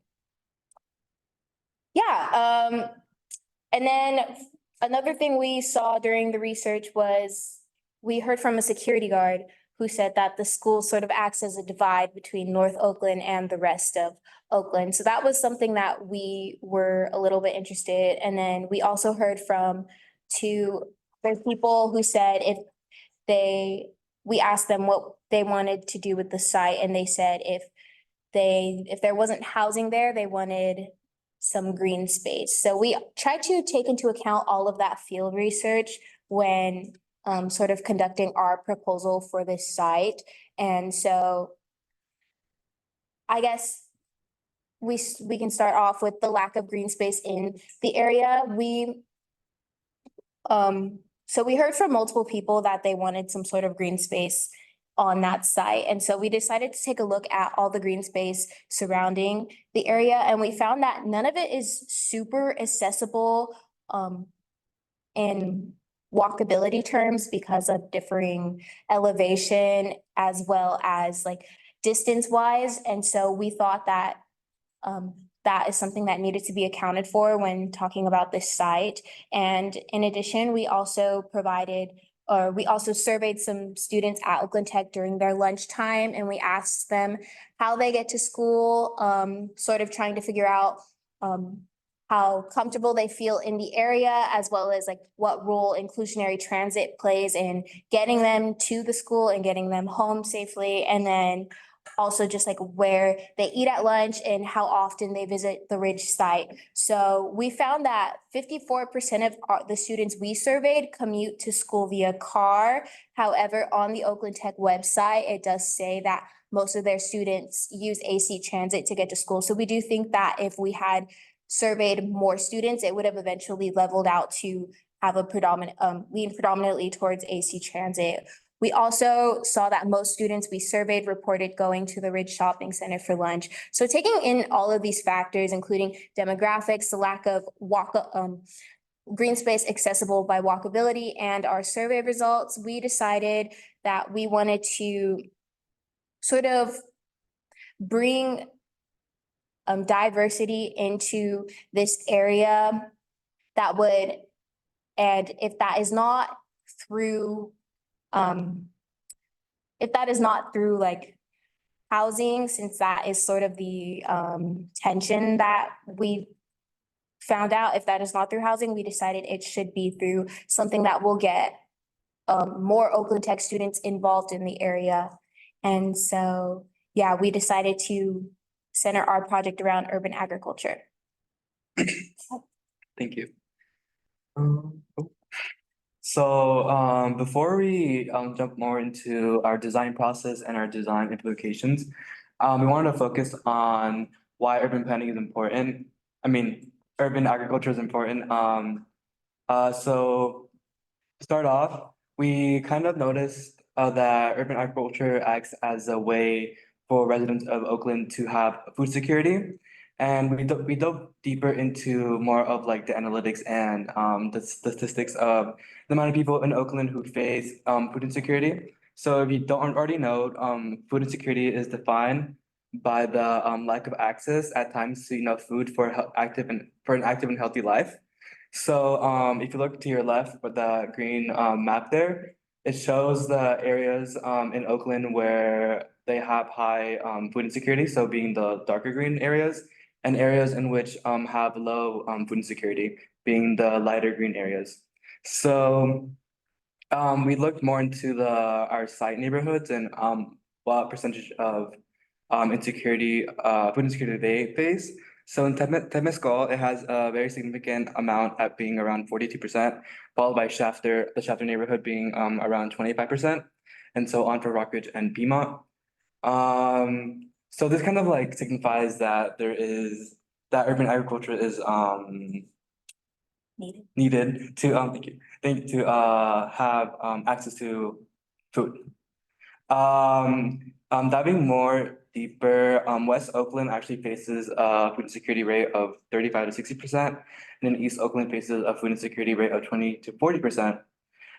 yeah, and then another thing we saw during the research was we heard from a security guard who said that the school sort of acts as a divide between North Oakland and the rest of Oakland. So that was something that we were a little bit interested. And then we also heard from there's people who said we asked them what they wanted to do with the site, and they said if there wasn't housing there, they wanted some green space. So we tried to take into account all of that field research when sort of conducting our proposal for this site. And so I guess we can start off with the lack of green space in the area. So we heard from multiple people that they wanted some sort of green space on that site. And so we decided to take a look at all the green space surrounding the area, and we found that none of it is super accessible in walkability terms because of differing elevation as well as like distance wise. And so we thought that that is something that needed to be accounted for when talking about this site. And in addition, we also surveyed some students at Oakland Tech during their lunchtime, and we asked them how they get to school, sort of trying to figure out how comfortable they feel in the area, as well as like what role inclusionary transit plays in getting them to the school and getting them home safely. And then also just like where they eat at lunch and how often they visit the Ridge site. So we found that 54% of the students we surveyed commute to school via car. However, on the Oakland Tech website, it does say that most of their students use AC Transit to get to school. So we do think that if we had surveyed more students, it would have eventually leveled out to have a lean predominantly towards AC Transit. We also saw that most students we surveyed reported going to the Ridge Shopping Center for lunch. So taking in all of these factors, including demographics, the lack of green space accessible by walkability, and our survey results, we decided that we wanted to sort of bring diversity into this area that would, and if that is not through like housing, since that is sort of the tension that we found out, if that is not through housing, we decided it should be through something that will get more Oakland Tech students involved in the area. And so, yeah, we decided to center our project around urban agriculture. Thank you. So before we jump more into our design process and our design implications, we wanted to focus on why urban planning is important. I mean, urban agriculture is important. So to start off, we kind of noticed that urban agriculture acts as a way for residents of Oakland to have food security. And we dove deeper into more of like the analytics and the statistics of the amount of people in Oakland who face food insecurity. So if you don't already know, food insecurity is defined by the lack of access at times to enough food for an active and healthy life. So if you look to your left with the green map there, it shows the areas in Oakland where they have high food insecurity, so being the darker green areas, and areas in which have low food insecurity, being the lighter green areas. So we looked more into our site neighborhoods and what percentage of food insecurity they face. So in Temescal, it has a very significant amount at being around 42%, followed by the Shafter neighborhood being around 25%, and so on for Rockridge and Piedmont. So this kind of like signifies that urban agriculture is needed to have access to food. Diving more deeper, West Oakland actually faces a food insecurity rate of 35 to 60%, and then East Oakland faces a food insecurity rate of 20 to 40%.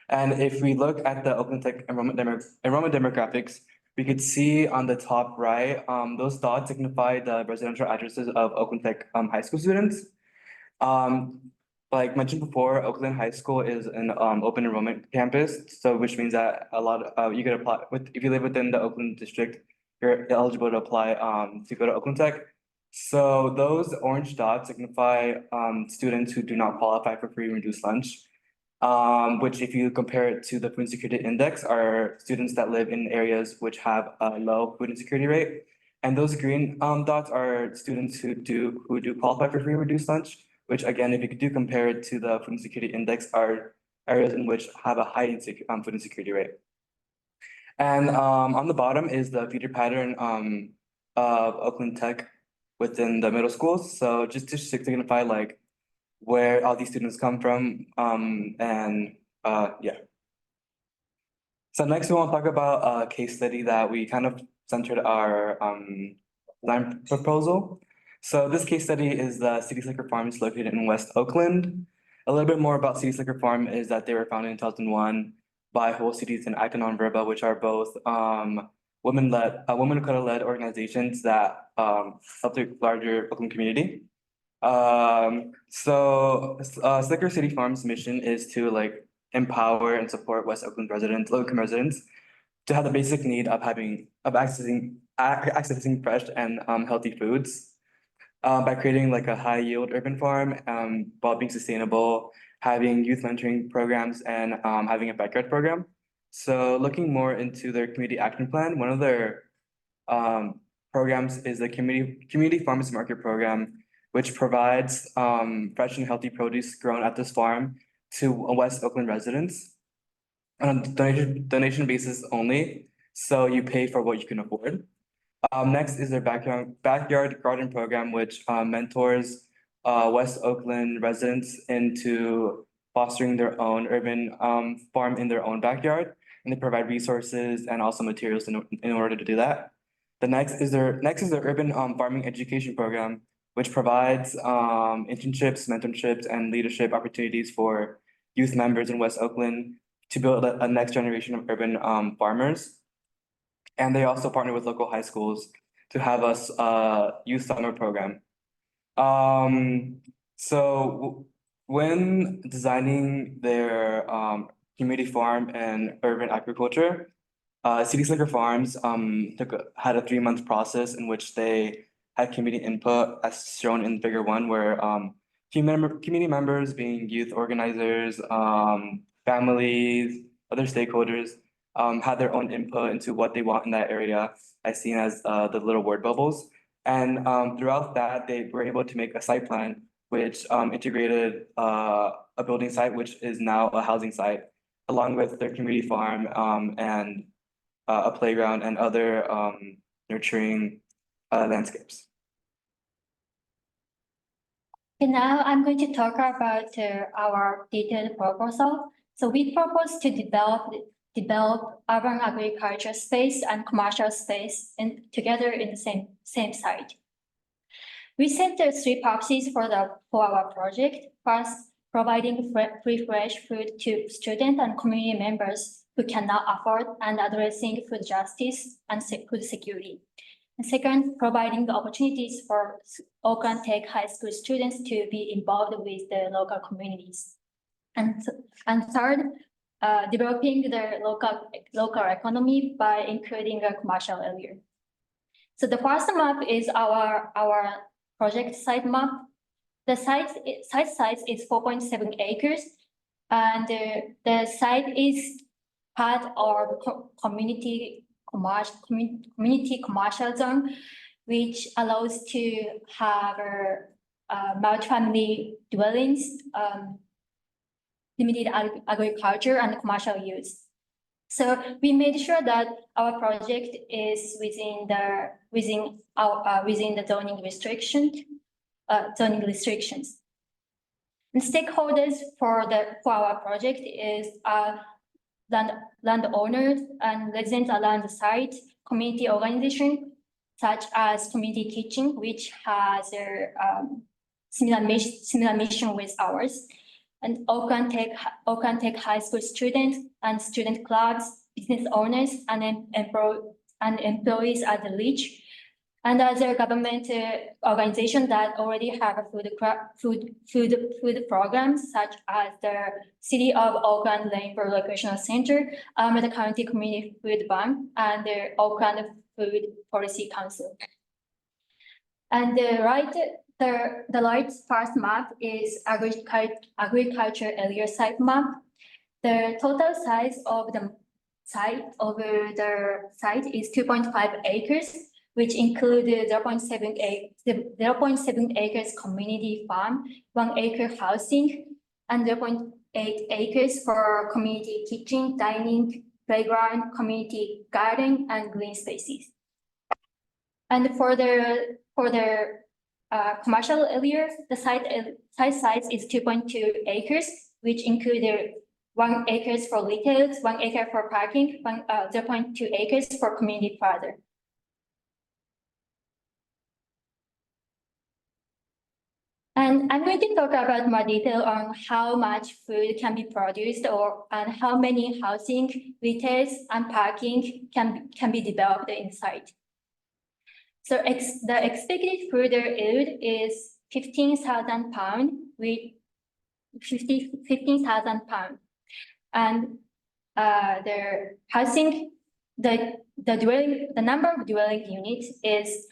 And if we look at the Oakland Tech enrollment demographics, we could see on the top right, those dots signify the residential addresses of Oakland Tech high school students. Like mentioned before, Oakland High School is an open enrollment campus, so which means that a lot of you could apply if you live within the Oakland district, you're eligible to apply to go to Oakland Tech. So those orange dots signify students who do not qualify for free and reduced lunch. Which if you compare it to the food insecurity index are students that live in areas which have a low food insecurity rate. And those green dots are students who do qualify for free and reduced lunch, which again, if you do compare it to the food insecurity index are areas in which have a high food insecurity rate. And on the bottom is the feeder pattern of Oakland Tech within the middle schools. So just to signify like where all these students come from, yeah. So next we want to talk about a case study that we kind of centered our design proposal. So this case study is the City Slicker Farms located in West Oakland. A little bit more about City Slicker Farm is that they were founded in 2001 by Whole Cities and Icon Verba, which are both women of color-led organizations that help the larger Oakland community. Slicker City Farms' mission is to like empower and support West Oakland residents, low-income residents, to have the basic need of accessing fresh and healthy foods. by creating like a high yield urban farm, while being sustainable, having youth mentoring programs and having a backyard program. So looking more into their community action plan, one of their programs is the community farmers market program, which provides fresh and healthy produce grown at this farm to West Oakland residents on a donation basis only. So you pay for what you can afford. Next is their backyard garden program, which mentors West Oakland residents into fostering their own urban farm in their own backyard. And they provide resources and also materials in order to do that. The next is their urban farming education program, which provides internships, mentorships, and leadership opportunities for youth members in West Oakland to build a next generation of urban farmers. And they also partner with local high schools to have a youth summer program. So when designing their community farm and urban agriculture, City Slicker Farms had a 3-month process in which they had community input as shown in figure 1, where community members being youth organizers, families, other stakeholders had their own input into what they want in that area, as seen as the little word bubbles. And throughout that, they were able to make a site plan, which integrated a building site, which is now a housing site, along with their community farm and a playground and other nurturing landscapes. Okay, now I'm going to talk about our detailed proposal. So we propose to develop urban agriculture space and commercial space together in the same site. We set the 3 purposes for our project. First, providing free fresh food to students and community members who cannot afford, and addressing food justice and food security. And second, providing the opportunities for Oakland Tech High School students to be involved with the local communities. And third, developing the local economy by including a commercial area. So the first map is our project site map. The site size is 4.7 acres, and the site is part of community commercial zone, which allows to have multi-family dwellings, limited agriculture and commercial use. So we made sure that our project is within the zoning restrictions. And stakeholders for our project is landowners and residents around the site, community organization such as Community Kitchen, which has a similar mission with ours, and Oakland Tech High School students and student clubs, business owners, and employees at the Reach, and other government organizations that already have a food programs, such as the City of Oakland Rainbow Recreational Center, the County Community Food Bank, and the Oakland Food Policy Council. And the right first map is agriculture area site map. The total size of the site is 2.5 acres, which included 0.7 acres community farm, 1 acre housing, and 0.8 acres for community kitchen, dining, playground, community garden, and green spaces. And for the commercial area, the site size is 2.2 acres, which included 1 acre for retail, 1 acre for parking, 0.2 acres for community further. And I'm going to talk about more detail on how much food can be produced and how many housing, retail, and parking can be developed inside. So the expected food yield is 15,000 pounds with 15,000 pounds. And the housing, the number of dwelling units is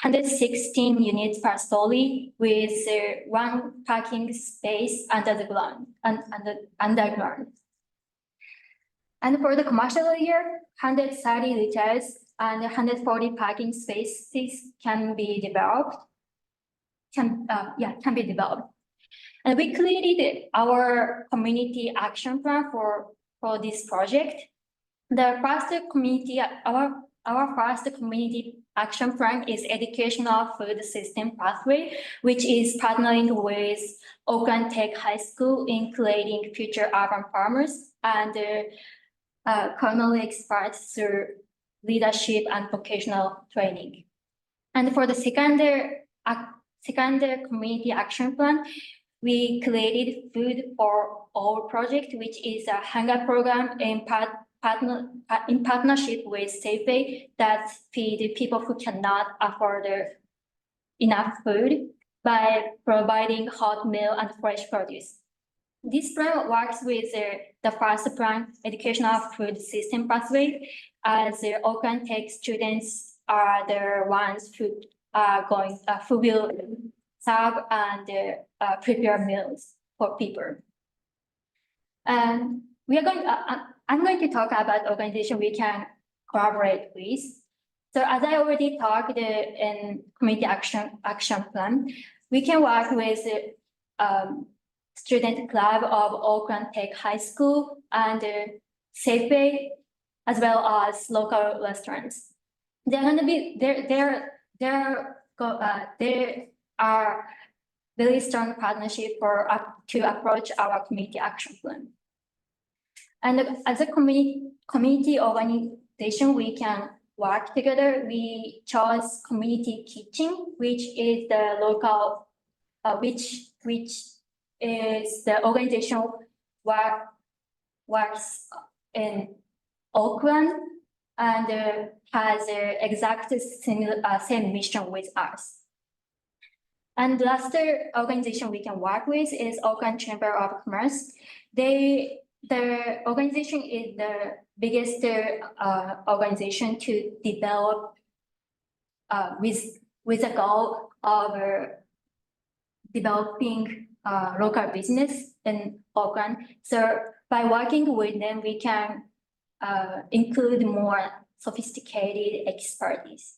116 units per story with one parking space under the ground, underground. And for the commercial area, 130 liters and 140 parking spaces can be developed. Can be developed. And we created our community action plan for this project. The first community, our first community action plan is educational food system pathway, which is partnering with Oakland Tech High School in creating future urban farmers and culinary experts through leadership and vocational training. And for the second community action plan, we created Food for All project, which is a hunger program in partnership with Safeway that feed people who cannot afford enough food by providing hot meal and fresh produce. This plan works with the first plan, educational food system pathway, as the Oakland Tech students are the ones who are who will serve and prepare meals for people. And I'm going to talk about organization we can collaborate with. So as I already talked in community action plan, we can work with student club of Oakland Tech High School and Safeway, as well as local restaurants. They're going to be there are very strong partnership to approach our community action plan. And as a community organization, we can work together. We chose community kitchen, which is the local, which is the organization works in Oakland and has the exact same mission with us. And the last organization we can work with is Oakland Chamber of Commerce. The organization is the biggest organization to develop with the goal of developing local business in Oakland. So by working with them, we can include more sophisticated expertise.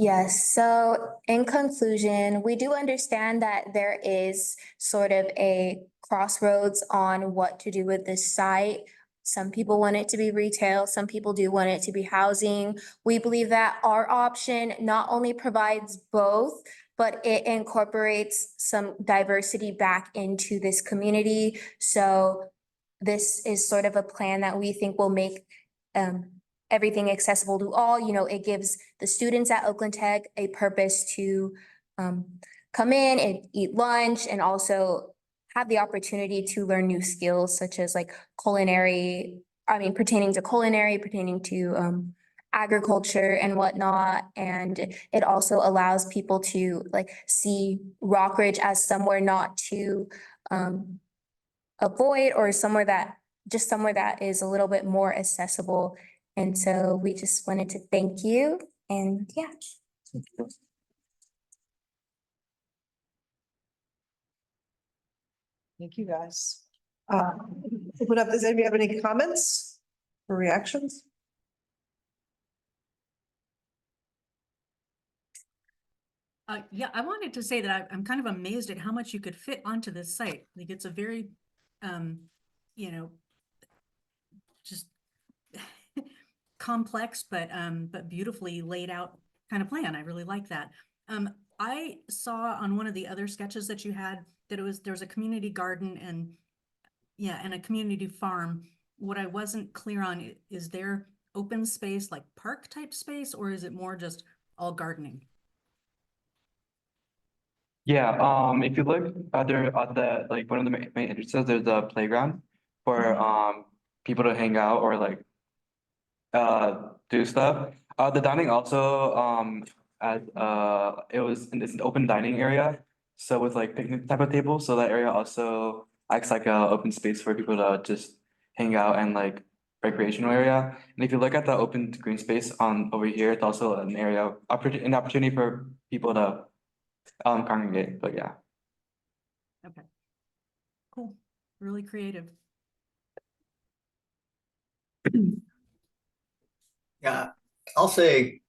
Yes, so in conclusion, we do understand that there is sort of a crossroads on what to do with this site. Some people want it to be retail, some people do want it to be housing. We believe that our option not only provides both, but it incorporates some diversity back into this community. So this is sort of a plan that we think will make everything accessible to all. You know, it gives the students at Oakland Tech a purpose to come in and eat lunch and also have the opportunity to learn new skills such as like pertaining to culinary, pertaining to agriculture and whatnot. And it also allows people to like see Rockridge as somewhere not to avoid, or somewhere that is a little bit more accessible. And so we just wanted to thank you, and yeah. Thank you, guys. Does anybody have any comments or reactions? Yeah, I wanted to say that I'm kind of amazed at how much you could fit onto this site. Like it's a very, just complex, but beautifully laid out kind of plan. I really like that. I saw on one of the other sketches that you had that there was a community garden and a community farm. What I wasn't clear on is there open space, like park type space, or is it more just all gardening? Yeah, if you look there at the like one of the main entrances, there's a playground for people to hang out or like do stuff. The dining also it's an open dining area, so with like picnic type of tables, so that area also acts like a open space for people to just hang out and like recreational area. And if you look at the open green space on over here, it's also an area, an opportunity for people to congregate, but yeah. Okay. Cool. Really creative. Yeah, I'll say,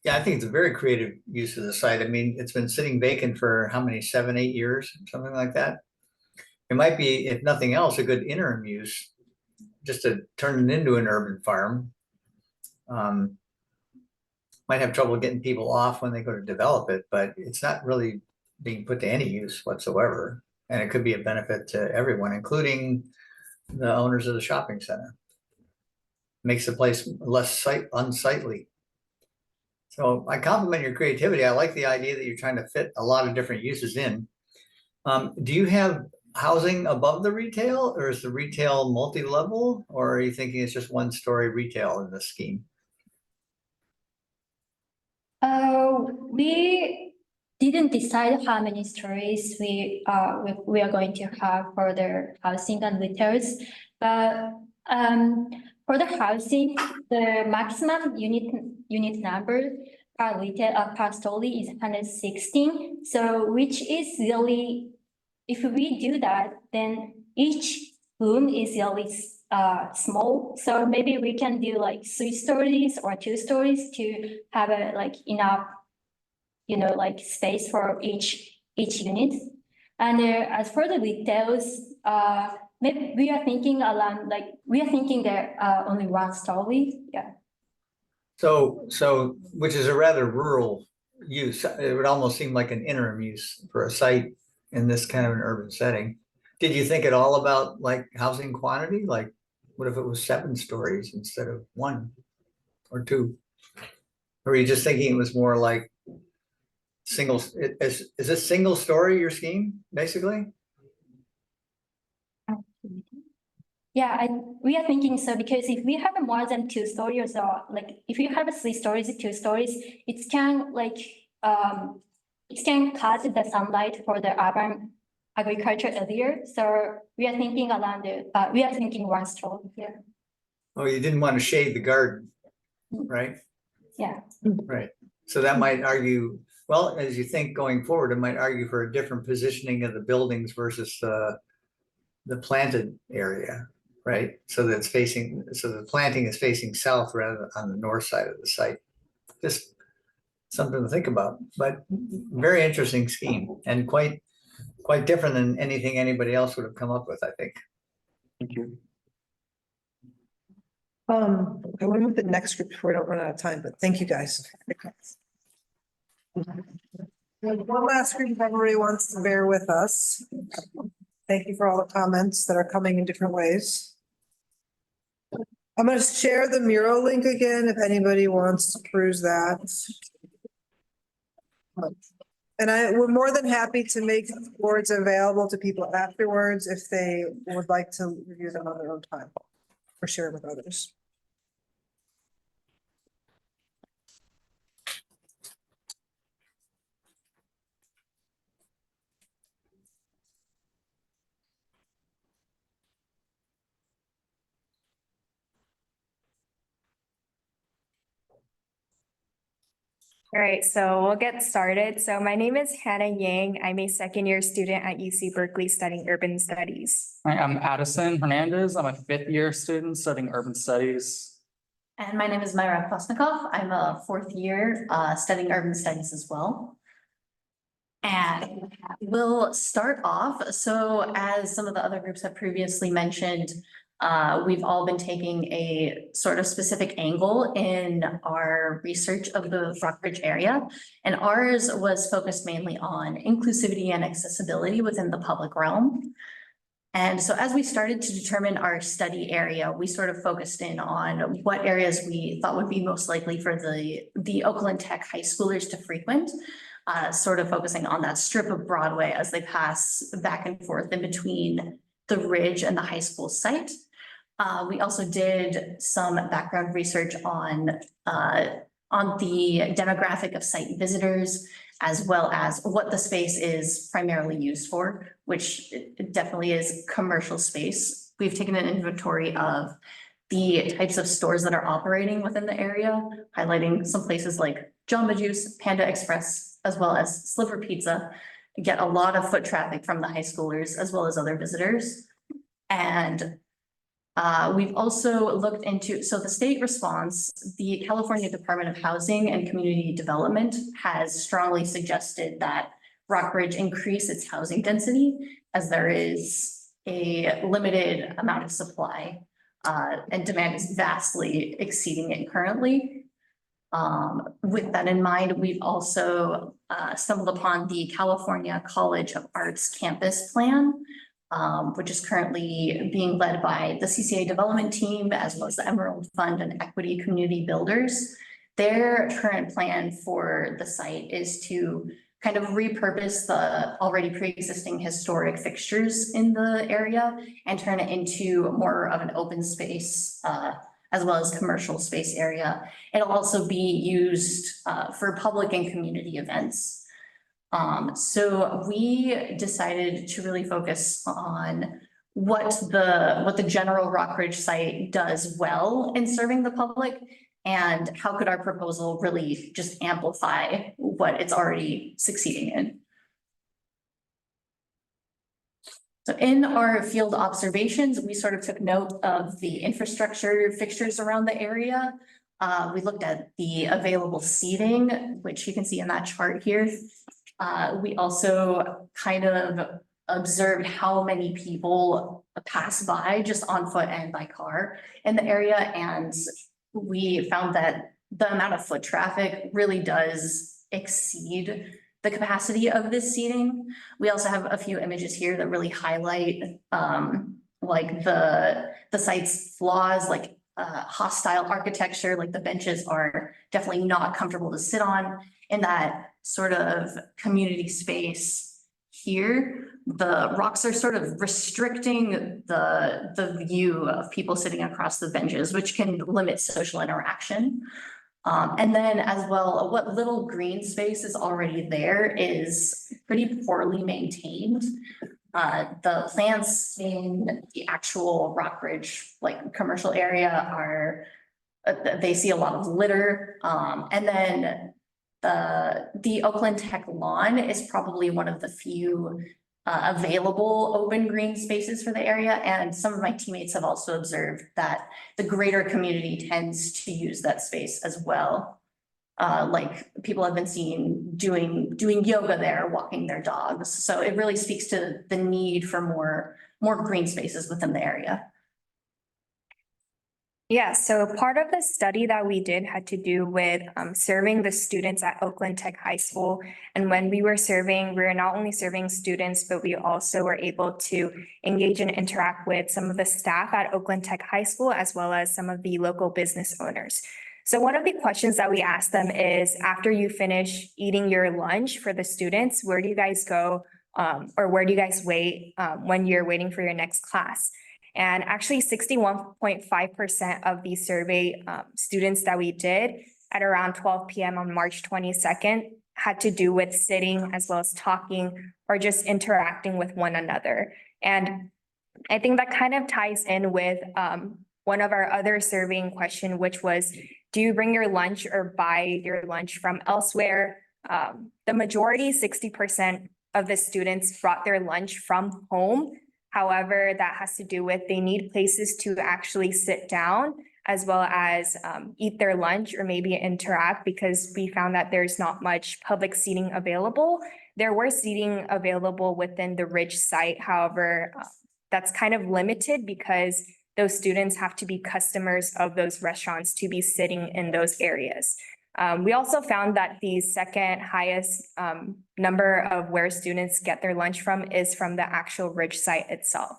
yeah, I think it's a very creative use of the site. I mean, it's been sitting vacant for how many, 7, 8 years, something like that. It might be, if nothing else, a good interim use, just to turn it into an urban farm. Might have trouble getting people off when they go to develop it, but it's not really being put to any use whatsoever. And it could be a benefit to everyone, including the owners of the shopping center. Makes the place less unsightly. So I compliment your creativity. I like the idea that you're trying to fit a lot of different uses in. Do you have housing above the retail, or is the retail multi-level, or are you thinking it's just 1-story retail in this scheme? We didn't decide how many stories we are going to have for the housing and retails, but for the housing, the maximum unit number per retail per story is 116. So which is really, if we do that, then each room is really small. So maybe we can do like 3 stories or 2 stories to have a like enough, like space for each unit. And as for the retails, maybe we are thinking around that only 1 story. Yeah. So which is a rather rural use. It would almost seem like an interim use for a site in this kind of an urban setting. Did you think at all about like housing quantity? Like, what if it was 7 stories instead of 1 or 2? Or were you just thinking it was more like single, is this single story your scheme, basically? Yeah, we are thinking so, because if we have more than 2 stories, or like if you have 3 stories, 2 stories, it can cut the sunlight for the urban agriculture area. So we are thinking around we are thinking 1 story. Yeah. Oh, you didn't want to shade the garden, right? Yeah. Right. So that might argue, well, as you think going forward, it might argue for a different positioning of the buildings versus the planted area, right? So that's facing, so the planting is facing south rather than on the north side of the site. Just something to think about, but very interesting scheme and quite different than anything anybody else would have come up with, I think. Thank you. I want to move to the next group before we don't run out of time, but thank you guys. One last group, if everybody wants to bear with us. Thank you for all the comments that are coming in different ways. I'm going to share the mural link again if anybody wants to peruse that. And we're more than happy to make boards available to people afterwards if they would like to review them on their own time or share with others. All right, so we'll get started. So my name is Hannah Yang. I'm a 2nd-year student at UC Berkeley studying urban studies. Hi, I'm Addison Hernandez. I'm a 5th-year student studying urban studies. And my name is Myra Klosnikov. I'm a 4th year studying urban studies as well. And we'll start off. So as some of the other groups have previously mentioned, we've all been taking a sort of specific angle in our research of the Rockbridge area. And ours was focused mainly on inclusivity and accessibility within the public realm. And so as we started to determine our study area, we sort of focused in on what areas we thought would be most likely for the Oakland Tech high schoolers to frequent, sort of focusing on that strip of Broadway as they pass back and forth in between the Ridge and the high school site. We also did some background research on the demographic of site visitors, as well as what the space is primarily used for, which definitely is commercial space. We've taken an inventory of the types of stores that are operating within the area, highlighting some places like Jamba Juice, Panda Express, as well as Sliver Pizza, get a lot of foot traffic from the high schoolers as well as other visitors. And we've also looked into, so the state response, the California Department of Housing and Community Development has strongly suggested that Rockbridge increase its housing density as there is a limited amount of supply and demand is vastly exceeding it currently. With that in mind, we've also stumbled upon the California College of Arts campus plan, which is currently being led by the CCA development team, as well as the Emerald Fund and Equity Community Builders. Their current plan for the site is to kind of repurpose the already pre-existing historic fixtures in the area and turn it into more of an open space, as well as commercial space area. It'll also be used for public and community events. So we decided to really focus on what the general Rockbridge site does well in serving the public, and how could our proposal really just amplify what it's already succeeding in. So in our field observations, we sort of took note of the infrastructure fixtures around the area. We looked at the available seating, which you can see in that chart here. We also kind of observed how many people pass by just on foot and by car in the area. And we found that the amount of foot traffic really does exceed the capacity of this seating. We also have a few images here that really highlight like the site's flaws, like hostile architecture, like the benches are definitely not comfortable to sit on. In that sort of community space here, the rocks are sort of restricting the view of people sitting across the benches, which can limit social interaction. And then as well, what little green space is already there is pretty poorly maintained. The plants in the actual Rockbridge, like commercial area, are, they see a lot of litter. And then the Oakland Tech lawn is probably one of the few available open green spaces for the area. And some of my teammates have also observed that the greater community tends to use that space as well. Like people have been seen doing yoga there, walking their dogs. So it really speaks to the need for more green spaces within the area. Yeah, so part of the study that we did had to do with serving the students at Oakland Tech High School. And when we were serving, we were not only serving students, but we also were able to engage and interact with some of the staff at Oakland Tech High School, as well as some of the local business owners. So one of the questions that we asked them is, after you finish eating your lunch for the students, where do you guys go or where do you guys wait when you're waiting for your next class? And actually 61.5% of the survey students that we did at around 12 p.m. on March 22nd had to do with sitting as well as talking or just interacting with one another. And I think that kind of ties in with one of our other surveying question, which was, do you bring your lunch or buy your lunch from elsewhere? The majority, 60% of the students brought their lunch from home. However, that has to do with they need places to actually sit down as well as eat their lunch or maybe interact, because we found that there's not much public seating available. There were seating available within the Ridge site. However, that's kind of limited because those students have to be customers of those restaurants to be sitting in those areas. We also found that the second highest number of where students get their lunch from is from the actual Ridge site itself.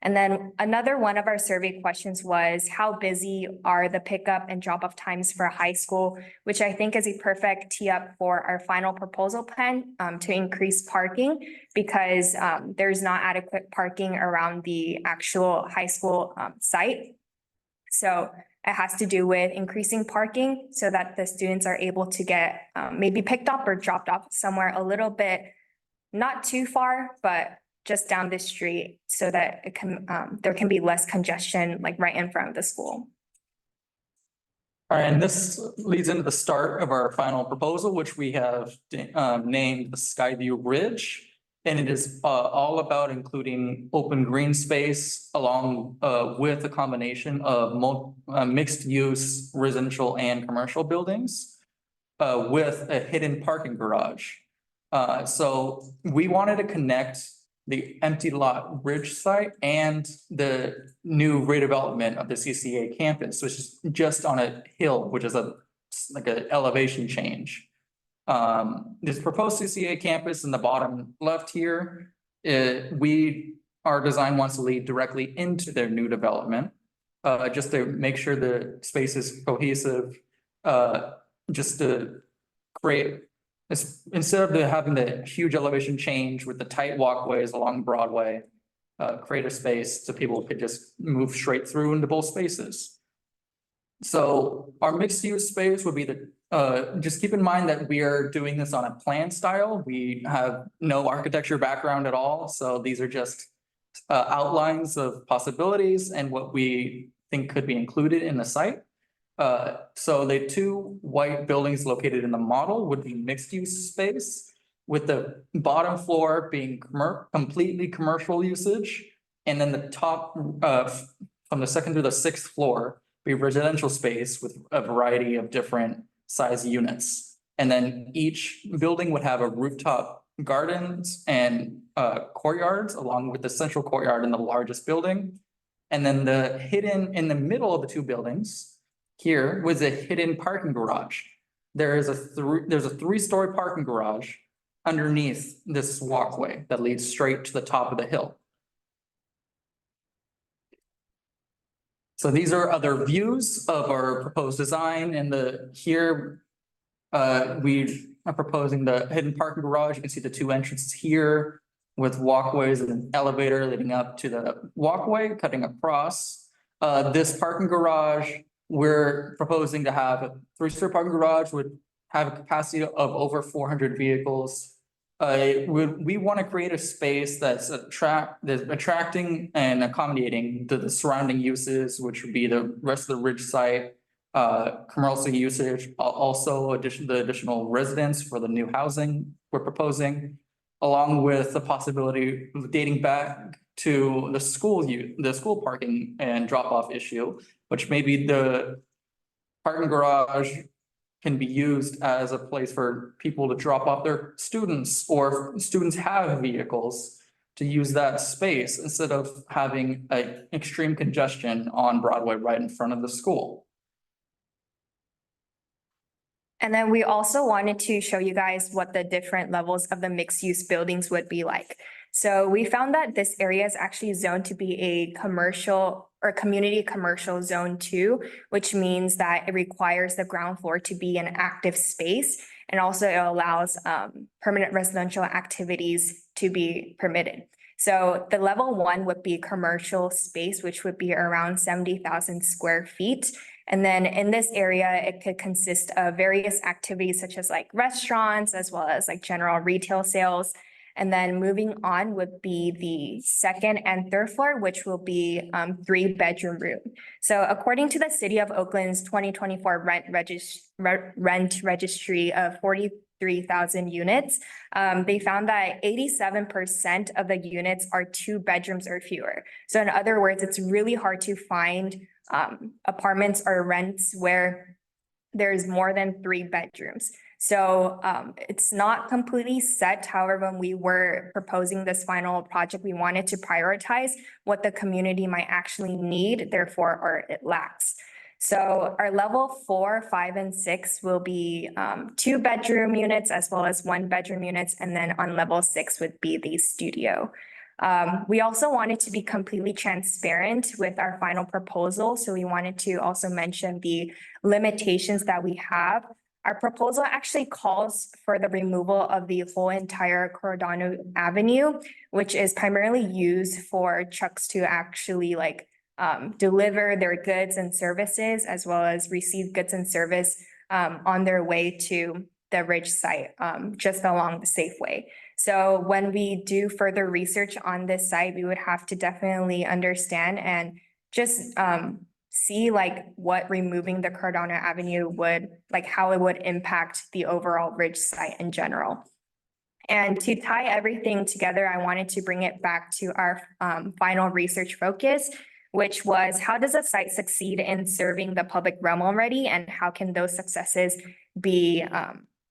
And then another one of our survey questions was, how busy are the pickup and drop-off times for high school, which I think is a perfect tee up for our final proposal plan to increase parking, because there's not adequate parking around the actual high school site. So it has to do with increasing parking so that the students are able to get maybe picked up or dropped off somewhere a little bit, not too far, but just down the street so that it can, there can be less congestion like right in front of the school. All right, and this leads into the start of our final proposal, which we have named the Skyview Ridge. And it is all about including open green space along with a combination of mixed use residential and commercial buildings with a hidden parking garage. So we wanted to connect the empty lot ridge site and the new redevelopment of the CCA campus, which is just on a hill, which is like an elevation change. This proposed CCA campus in the bottom left here, our design wants to lead directly into their new development. Just to make sure the space is cohesive, just to create, instead of having the huge elevation change with the tight walkways along Broadway, create a space so people could just move straight through into both spaces. So our mixed use space would be just keep in mind that we are doing this on a plan style. We have no architecture background at all. So these are just outlines of possibilities and what we think could be included in the site. So the two white buildings located in the model would be mixed use space, with the bottom floor being completely commercial usage. And then the top from the second to the sixth floor be residential space with a variety of different size units. And then each building would have a rooftop gardens and courtyards along with the central courtyard in the largest building. And then the hidden in the middle of the two buildings here was a hidden parking garage. There's a three-story parking garage underneath this walkway that leads straight to the top of the hill. So these are other views of our proposed design, and here we are proposing the hidden parking garage. You can see the two entrances here with walkways and an elevator leading up to the walkway, cutting across. This parking garage, we're proposing to have a three-story parking garage would have a capacity of over 400 vehicles. We want to create a space that's attracting and accommodating to the surrounding uses, which would be the rest of the ridge site, commercial usage, also the additional residents for the new housing we're proposing, along with the possibility of dating back to the school parking and drop-off issue, which maybe the parking garage can be used as a place for people to drop off their students, or if students have vehicles to use that space instead of having an extreme congestion on Broadway right in front of the school. And then we also wanted to show you guys what the different levels of the mixed use buildings would be like. So we found that this area is actually zoned to be a commercial or community commercial zone 2, which means that it requires the ground floor to be an active space. And also it allows permanent residential activities to be permitted. So the level 1 would be commercial space, which would be around 70,000 square feet. And then in this area, it could consist of various activities such as like restaurants, as well as like general retail sales. And then moving on would be the second and third floor, which will be 3-bedroom room. So according to the City of Oakland's 2024 rent registry of 43,000 units, they found that 87% of the units are 2 bedrooms or fewer. So in other words, it's really hard to find apartments or rents where there's more than 3 bedrooms. So it's not completely set. However, when we were proposing this final project, we wanted to prioritize what the community might actually need, therefore, or it lacks. So our level 4, 5, and 6 will be 2-bedroom units as well as 1-bedroom units. And then on level 6 would be the studio. We also wanted to be completely transparent with our final proposal. So we wanted to also mention the limitations that we have. Our proposal actually calls for the removal of the whole entire Cordano Avenue, which is primarily used for trucks to actually deliver their goods and services, as well as receive goods and service on their way to the Ridge site, just along the Safeway. So when we do further research on this site, we would have to definitely understand and just see like what removing the Cardano Avenue would, like how it would impact the overall Ridge site in general. And to tie everything together, I wanted to bring it back to our final research focus, which was how does a site succeed in serving the public realm already, and how can those successes be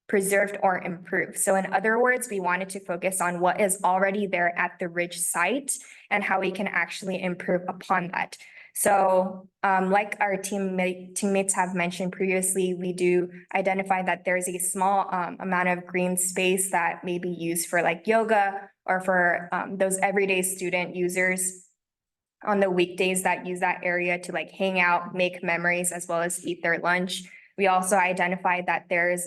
preserved or improved? So in other words, we wanted to focus on what is already there at the Ridge site and how we can actually improve upon that. So like our teammates have mentioned previously, we do identify that there's a small amount of green space that may be used for like yoga or for those everyday student users on the weekdays that use that area to like hang out, make memories, as well as eat their lunch. We also identified that there's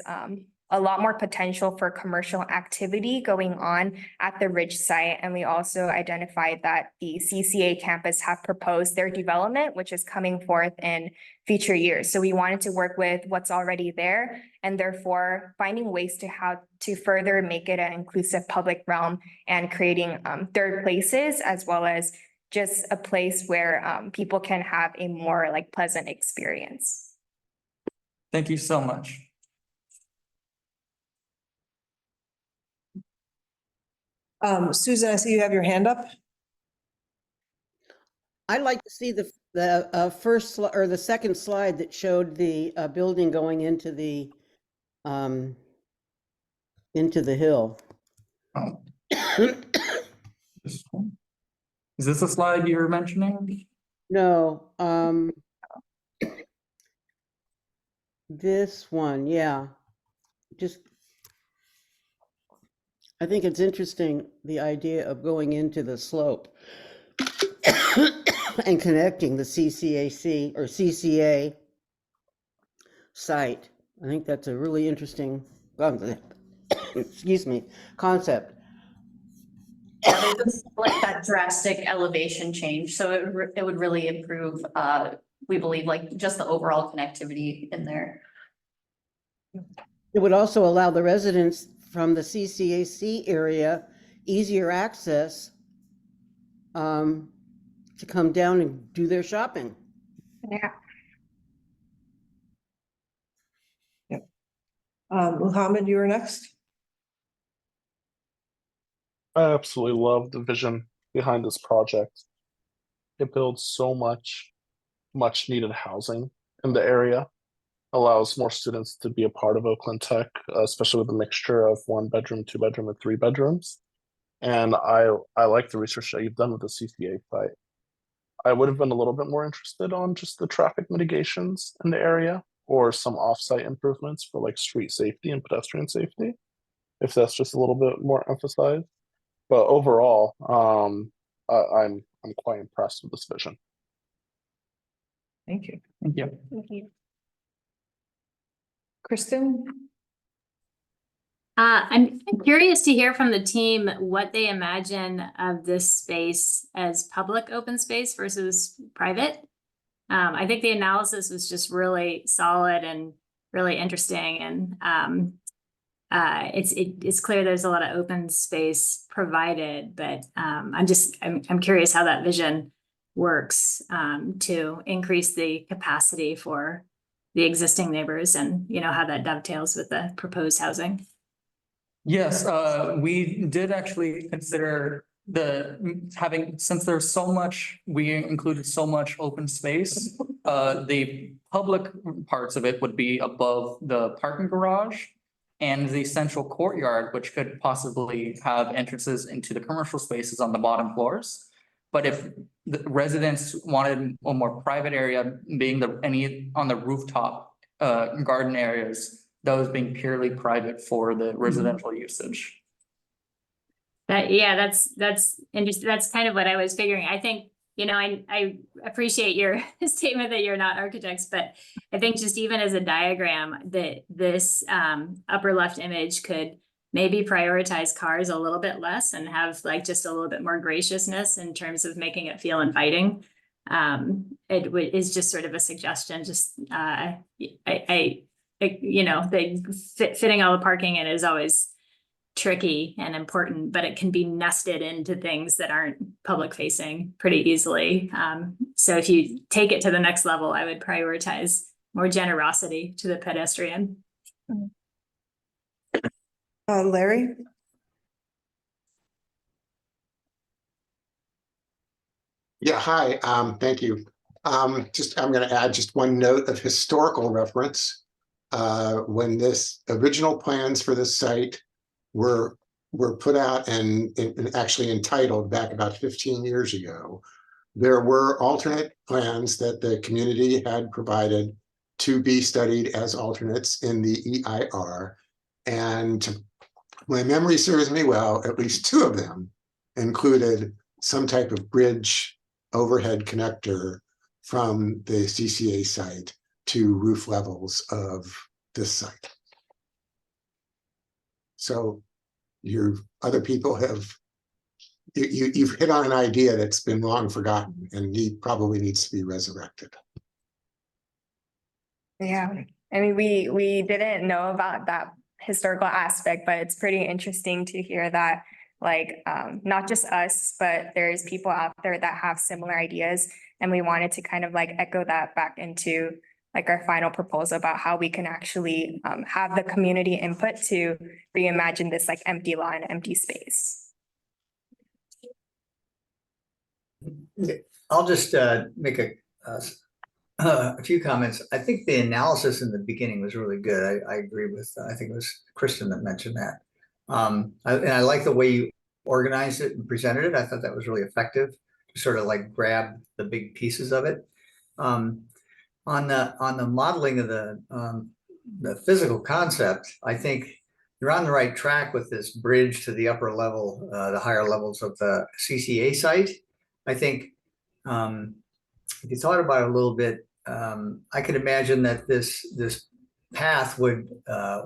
a lot more potential for commercial activity going on at the Ridge site. And we also identified that the CCA campus have proposed their development, which is coming forth in future years. So we wanted to work with what's already there and therefore finding ways to how to further make it an inclusive public realm and creating third places, as well as just a place where people can have a more like pleasant experience. Thank you so much. Susan, I see you have your hand up. I'd like to see the first or the second slide that showed the building going into the hill. Oh. Is this a slide you were mentioning? No, this one, yeah. Just, I think it's interesting, the idea of going into the slope and connecting the CCAC or CCA site. I think that's a really interesting, excuse me, concept. Yeah, there's like that drastic elevation change, so it would really improve, we believe, like just the overall connectivity in there. It would also allow the residents from the CCAC area easier access to come down and do their shopping. Yeah. Yep. Muhammad, you are next. I absolutely love the vision behind this project. It builds so much needed housing in the area, allows more students to be a part of Oakland Tech, especially with a mixture of 1-bedroom, 2-bedroom, and 3 bedrooms. And I like the research that you've done with the CCA site. I would have been a little bit more interested on just the traffic mitigations in the area or some off-site improvements for like street safety and pedestrian safety, if that's just a little bit more emphasized. But overall, I'm quite impressed with this vision. Thank you. Thank you. Thank you. Kristen? I'm curious to hear from the team what they imagine of this space as public open space versus private. I think the analysis was just really solid and really interesting, and it's clear there's a lot of open space provided, but I'm curious how that vision works to increase the capacity for the existing neighbors, and how that dovetails with the proposed housing. Yes, we did actually consider since there's so much, we included so much open space, the public parts of it would be above the parking garage and the central courtyard, which could possibly have entrances into the commercial spaces on the bottom floors. But if the residents wanted a more private area, being any on the rooftop garden areas, those being purely private for the residential usage. That's interesting. That's kind of what I was figuring. I think, I appreciate your statement that you're not architects, but I think just even as a diagram, that this upper left image could maybe prioritize cars a little bit less and have like just a little bit more graciousness in terms of making it feel inviting. It is just sort of a suggestion. Just fitting all the parking in is always tricky and important, but it can be nested into things that aren't public facing pretty easily. So if you take it to the next level, I would prioritize more generosity to the pedestrian. Larry? Yeah, hi, thank you. I'm gonna add just one note of historical reference. When this original plans for this site were put out and actually entitled back about 15 years ago, there were alternate plans that the community had provided to be studied as alternates in the EIR. And my memory serves me well, at least two of them included some type of bridge overhead connector from the CCA site to roof levels of this site. So other people have, you've hit on an idea that's been long forgotten and probably needs to be resurrected. Yeah, I mean, we didn't know about that historical aspect, but it's pretty interesting to hear that, like, not just us, but there's people out there that have similar ideas. And we wanted to kind of like echo that back into like our final proposal about how we can actually have the community input to reimagine this like empty lot and empty space. I'll just make a few comments. I think the analysis in the beginning was really good. I agree with, I think it was Kristen that mentioned that. And I like the way you organized it and presented it. I thought that was really effective to sort of like grab the big pieces of it. On the modeling of the physical concept, I think you're on the right track with this bridge to the upper level, the higher levels of the CCA site. I think if you thought about it a little bit, I could imagine that this path would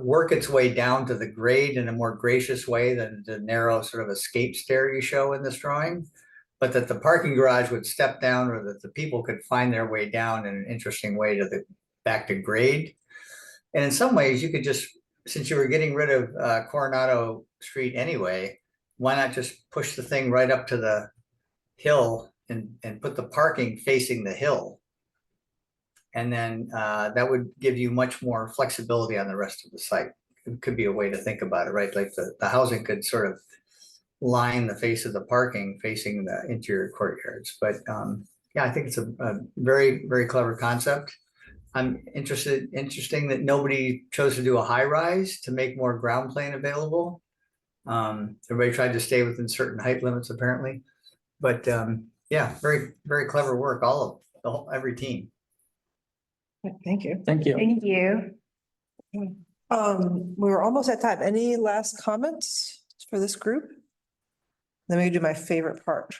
work its way down to the grade in a more gracious way than the narrow sort of escape stair you show in this drawing, but that the parking garage would step down, or that the people could find their way down in an interesting way to back to grade. And in some ways you could just, since you were getting rid of Coronado Street anyway, why not just push the thing right up to the hill and put the parking facing the hill? And then that would give you much more flexibility on the rest of the site. It could be a way to think about it, right? Like the housing could sort of line the face of the parking facing the interior courtyards. But yeah, I think it's a very, very clever concept. I'm interesting that nobody chose to do a high rise to make more ground plane available. Everybody tried to stay within certain height limits apparently. But yeah, very, very clever work, every team. Thank you. Thank you. Thank you. We were almost at time. Any last comments for this group? Let me do my favorite part.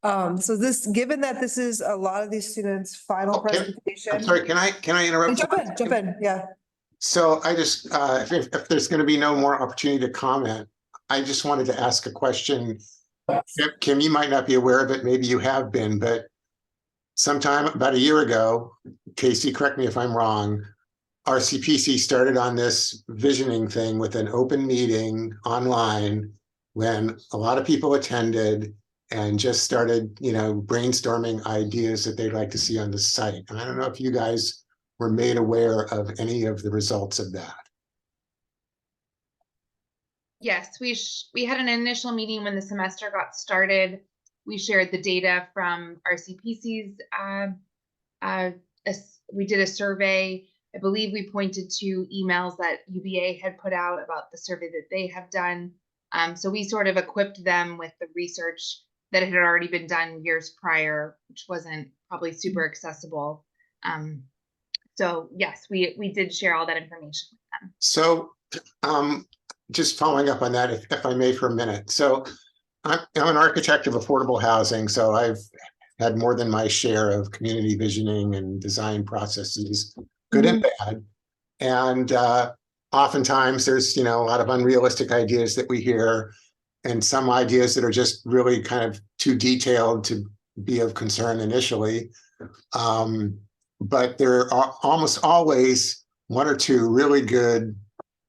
So given that this is a lot of these students' final presentation. I'm sorry, can I interrupt? Jump in, yeah. So I just, if there's going to be no more opportunity to comment, I just wanted to ask a question. Kim, you might not be aware of it, maybe you have been, but sometime about a year ago, Casey, correct me if I'm wrong, RCPC started on this visioning thing with an open meeting online when a lot of people attended and just started, brainstorming ideas that they'd like to see on the site. And I don't know if you guys were made aware of any of the results of that. Yes, we had an initial meeting when the semester got started. We shared the data from RCPC's. We did a survey. I believe we pointed to emails that UVA had put out about the survey that they have done. So we sort of equipped them with the research that had already been done years prior, which wasn't probably super accessible. So yes, we did share all that information with them. So just following up on that, if I may for a minute. So I'm an architect of affordable housing, so I've had more than my share of community visioning and design processes, good and bad. And oftentimes there's, a lot of unrealistic ideas that we hear, and some ideas that are just really kind of too detailed to be of concern initially. But there are almost always one or two really good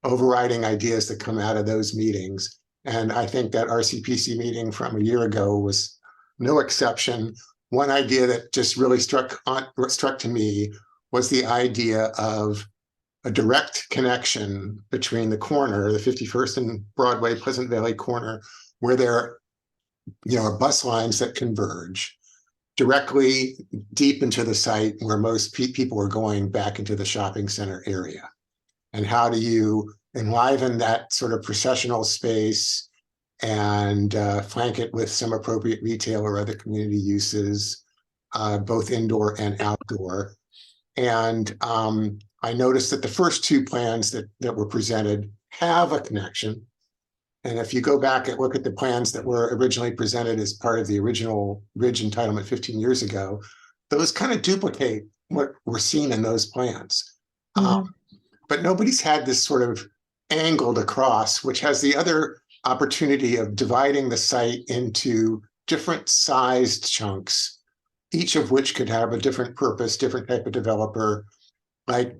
overriding ideas that come out of those meetings. And I think that RCPC meeting from a year ago was no exception. One idea that just really struck to me was the idea of a direct connection between the corner, the 51st and Broadway, Pleasant Valley corner, where there are bus lines that converge directly deep into the site where most people are going back into the shopping center area. And how do you enliven that sort of processional space and flank it with some appropriate retail or other community uses, both indoor and outdoor. And I noticed that the first two plans that were presented have a connection. And if you go back and look at the plans that were originally presented as part of the original Ridge entitlement 15 years ago, those kind of duplicate what we're seeing in those plans. But nobody's had this sort of angled across, which has the other opportunity of dividing the site into different sized chunks, each of which could have a different purpose, different type of developer. Like,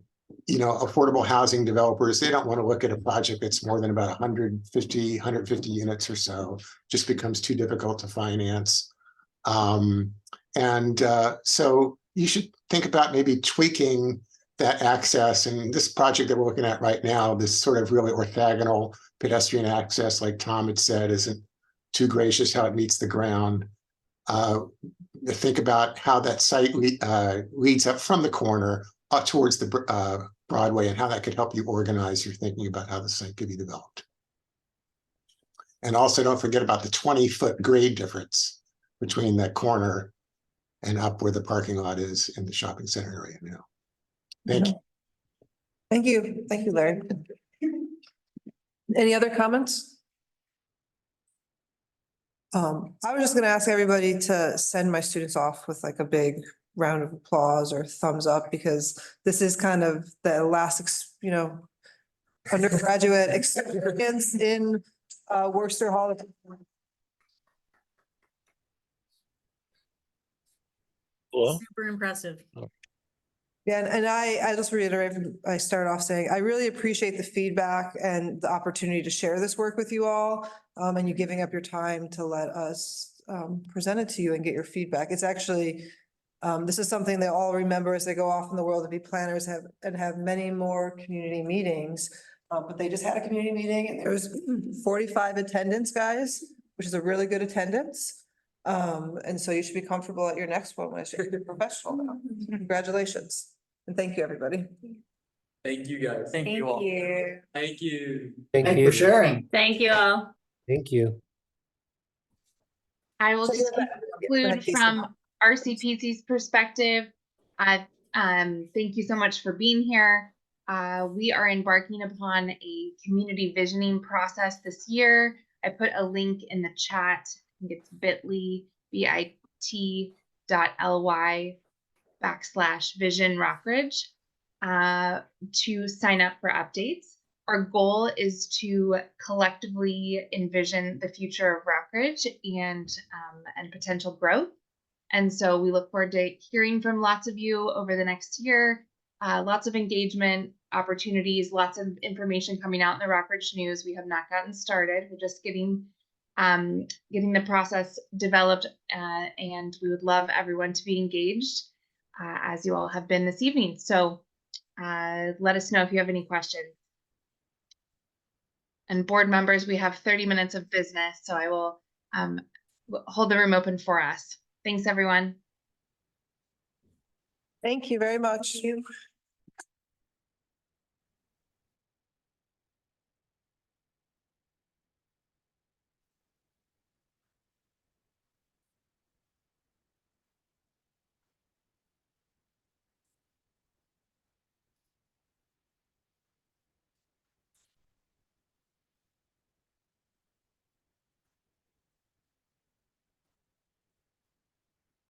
affordable housing developers, they don't want to look at a project that's more than about 150 units or so, just becomes too difficult to finance. So you should think about maybe tweaking that access. And this project that we're looking at right now, this sort of really orthogonal pedestrian access, like Tom had said, isn't too gracious how it meets the ground. Think about how that site leads up from the corner up towards the Broadway and how that could help you organize your thinking about how the site could be developed. And also don't forget about the 20-foot grade difference between that corner and up where the parking lot is in the shopping center area now. Thank you. Thank you. Thank you, Larry. Any other comments? I was just going to ask everybody to send my students off with like a big round of applause or thumbs up, because this is kind of the last, undergraduate experience in Worcester Hall. Super impressive. Yeah, and I just reiterate, I start off saying, I really appreciate the feedback and the opportunity to share this work with you all, and you giving up your time to let us present it to you and get your feedback. It's actually, this is something they all remember as they go off in the world to be planners and have many more community meetings. But they just had a community meeting and there was 45 attendance, guys, which is a really good attendance. And so you should be comfortable at your next one when you're professional now. Congratulations. And thank you, everybody. Thank you, guys. Thank you. Thank you. Thank you for sharing. Thank you all. Thank you. I will just conclude from RCPC's perspective. Thank you so much for being here. We are embarking upon a community visioning process this year. I put a link in the chat. I think it's bit.ly/Vision Rockridge to sign up for updates. Our goal is to collectively envision the future of Rockridge and potential growth. And so we look forward to hearing from lots of you over the next year. Lots of engagement opportunities, lots of information coming out in the Rockridge News. We have not gotten started. We're just getting the process developed, and we would love everyone to be engaged as you all have been this evening. So let us know if you have any questions. And board members, we have 30 minutes of business, so I will hold the room open for us. Thanks, everyone. Thank you very much.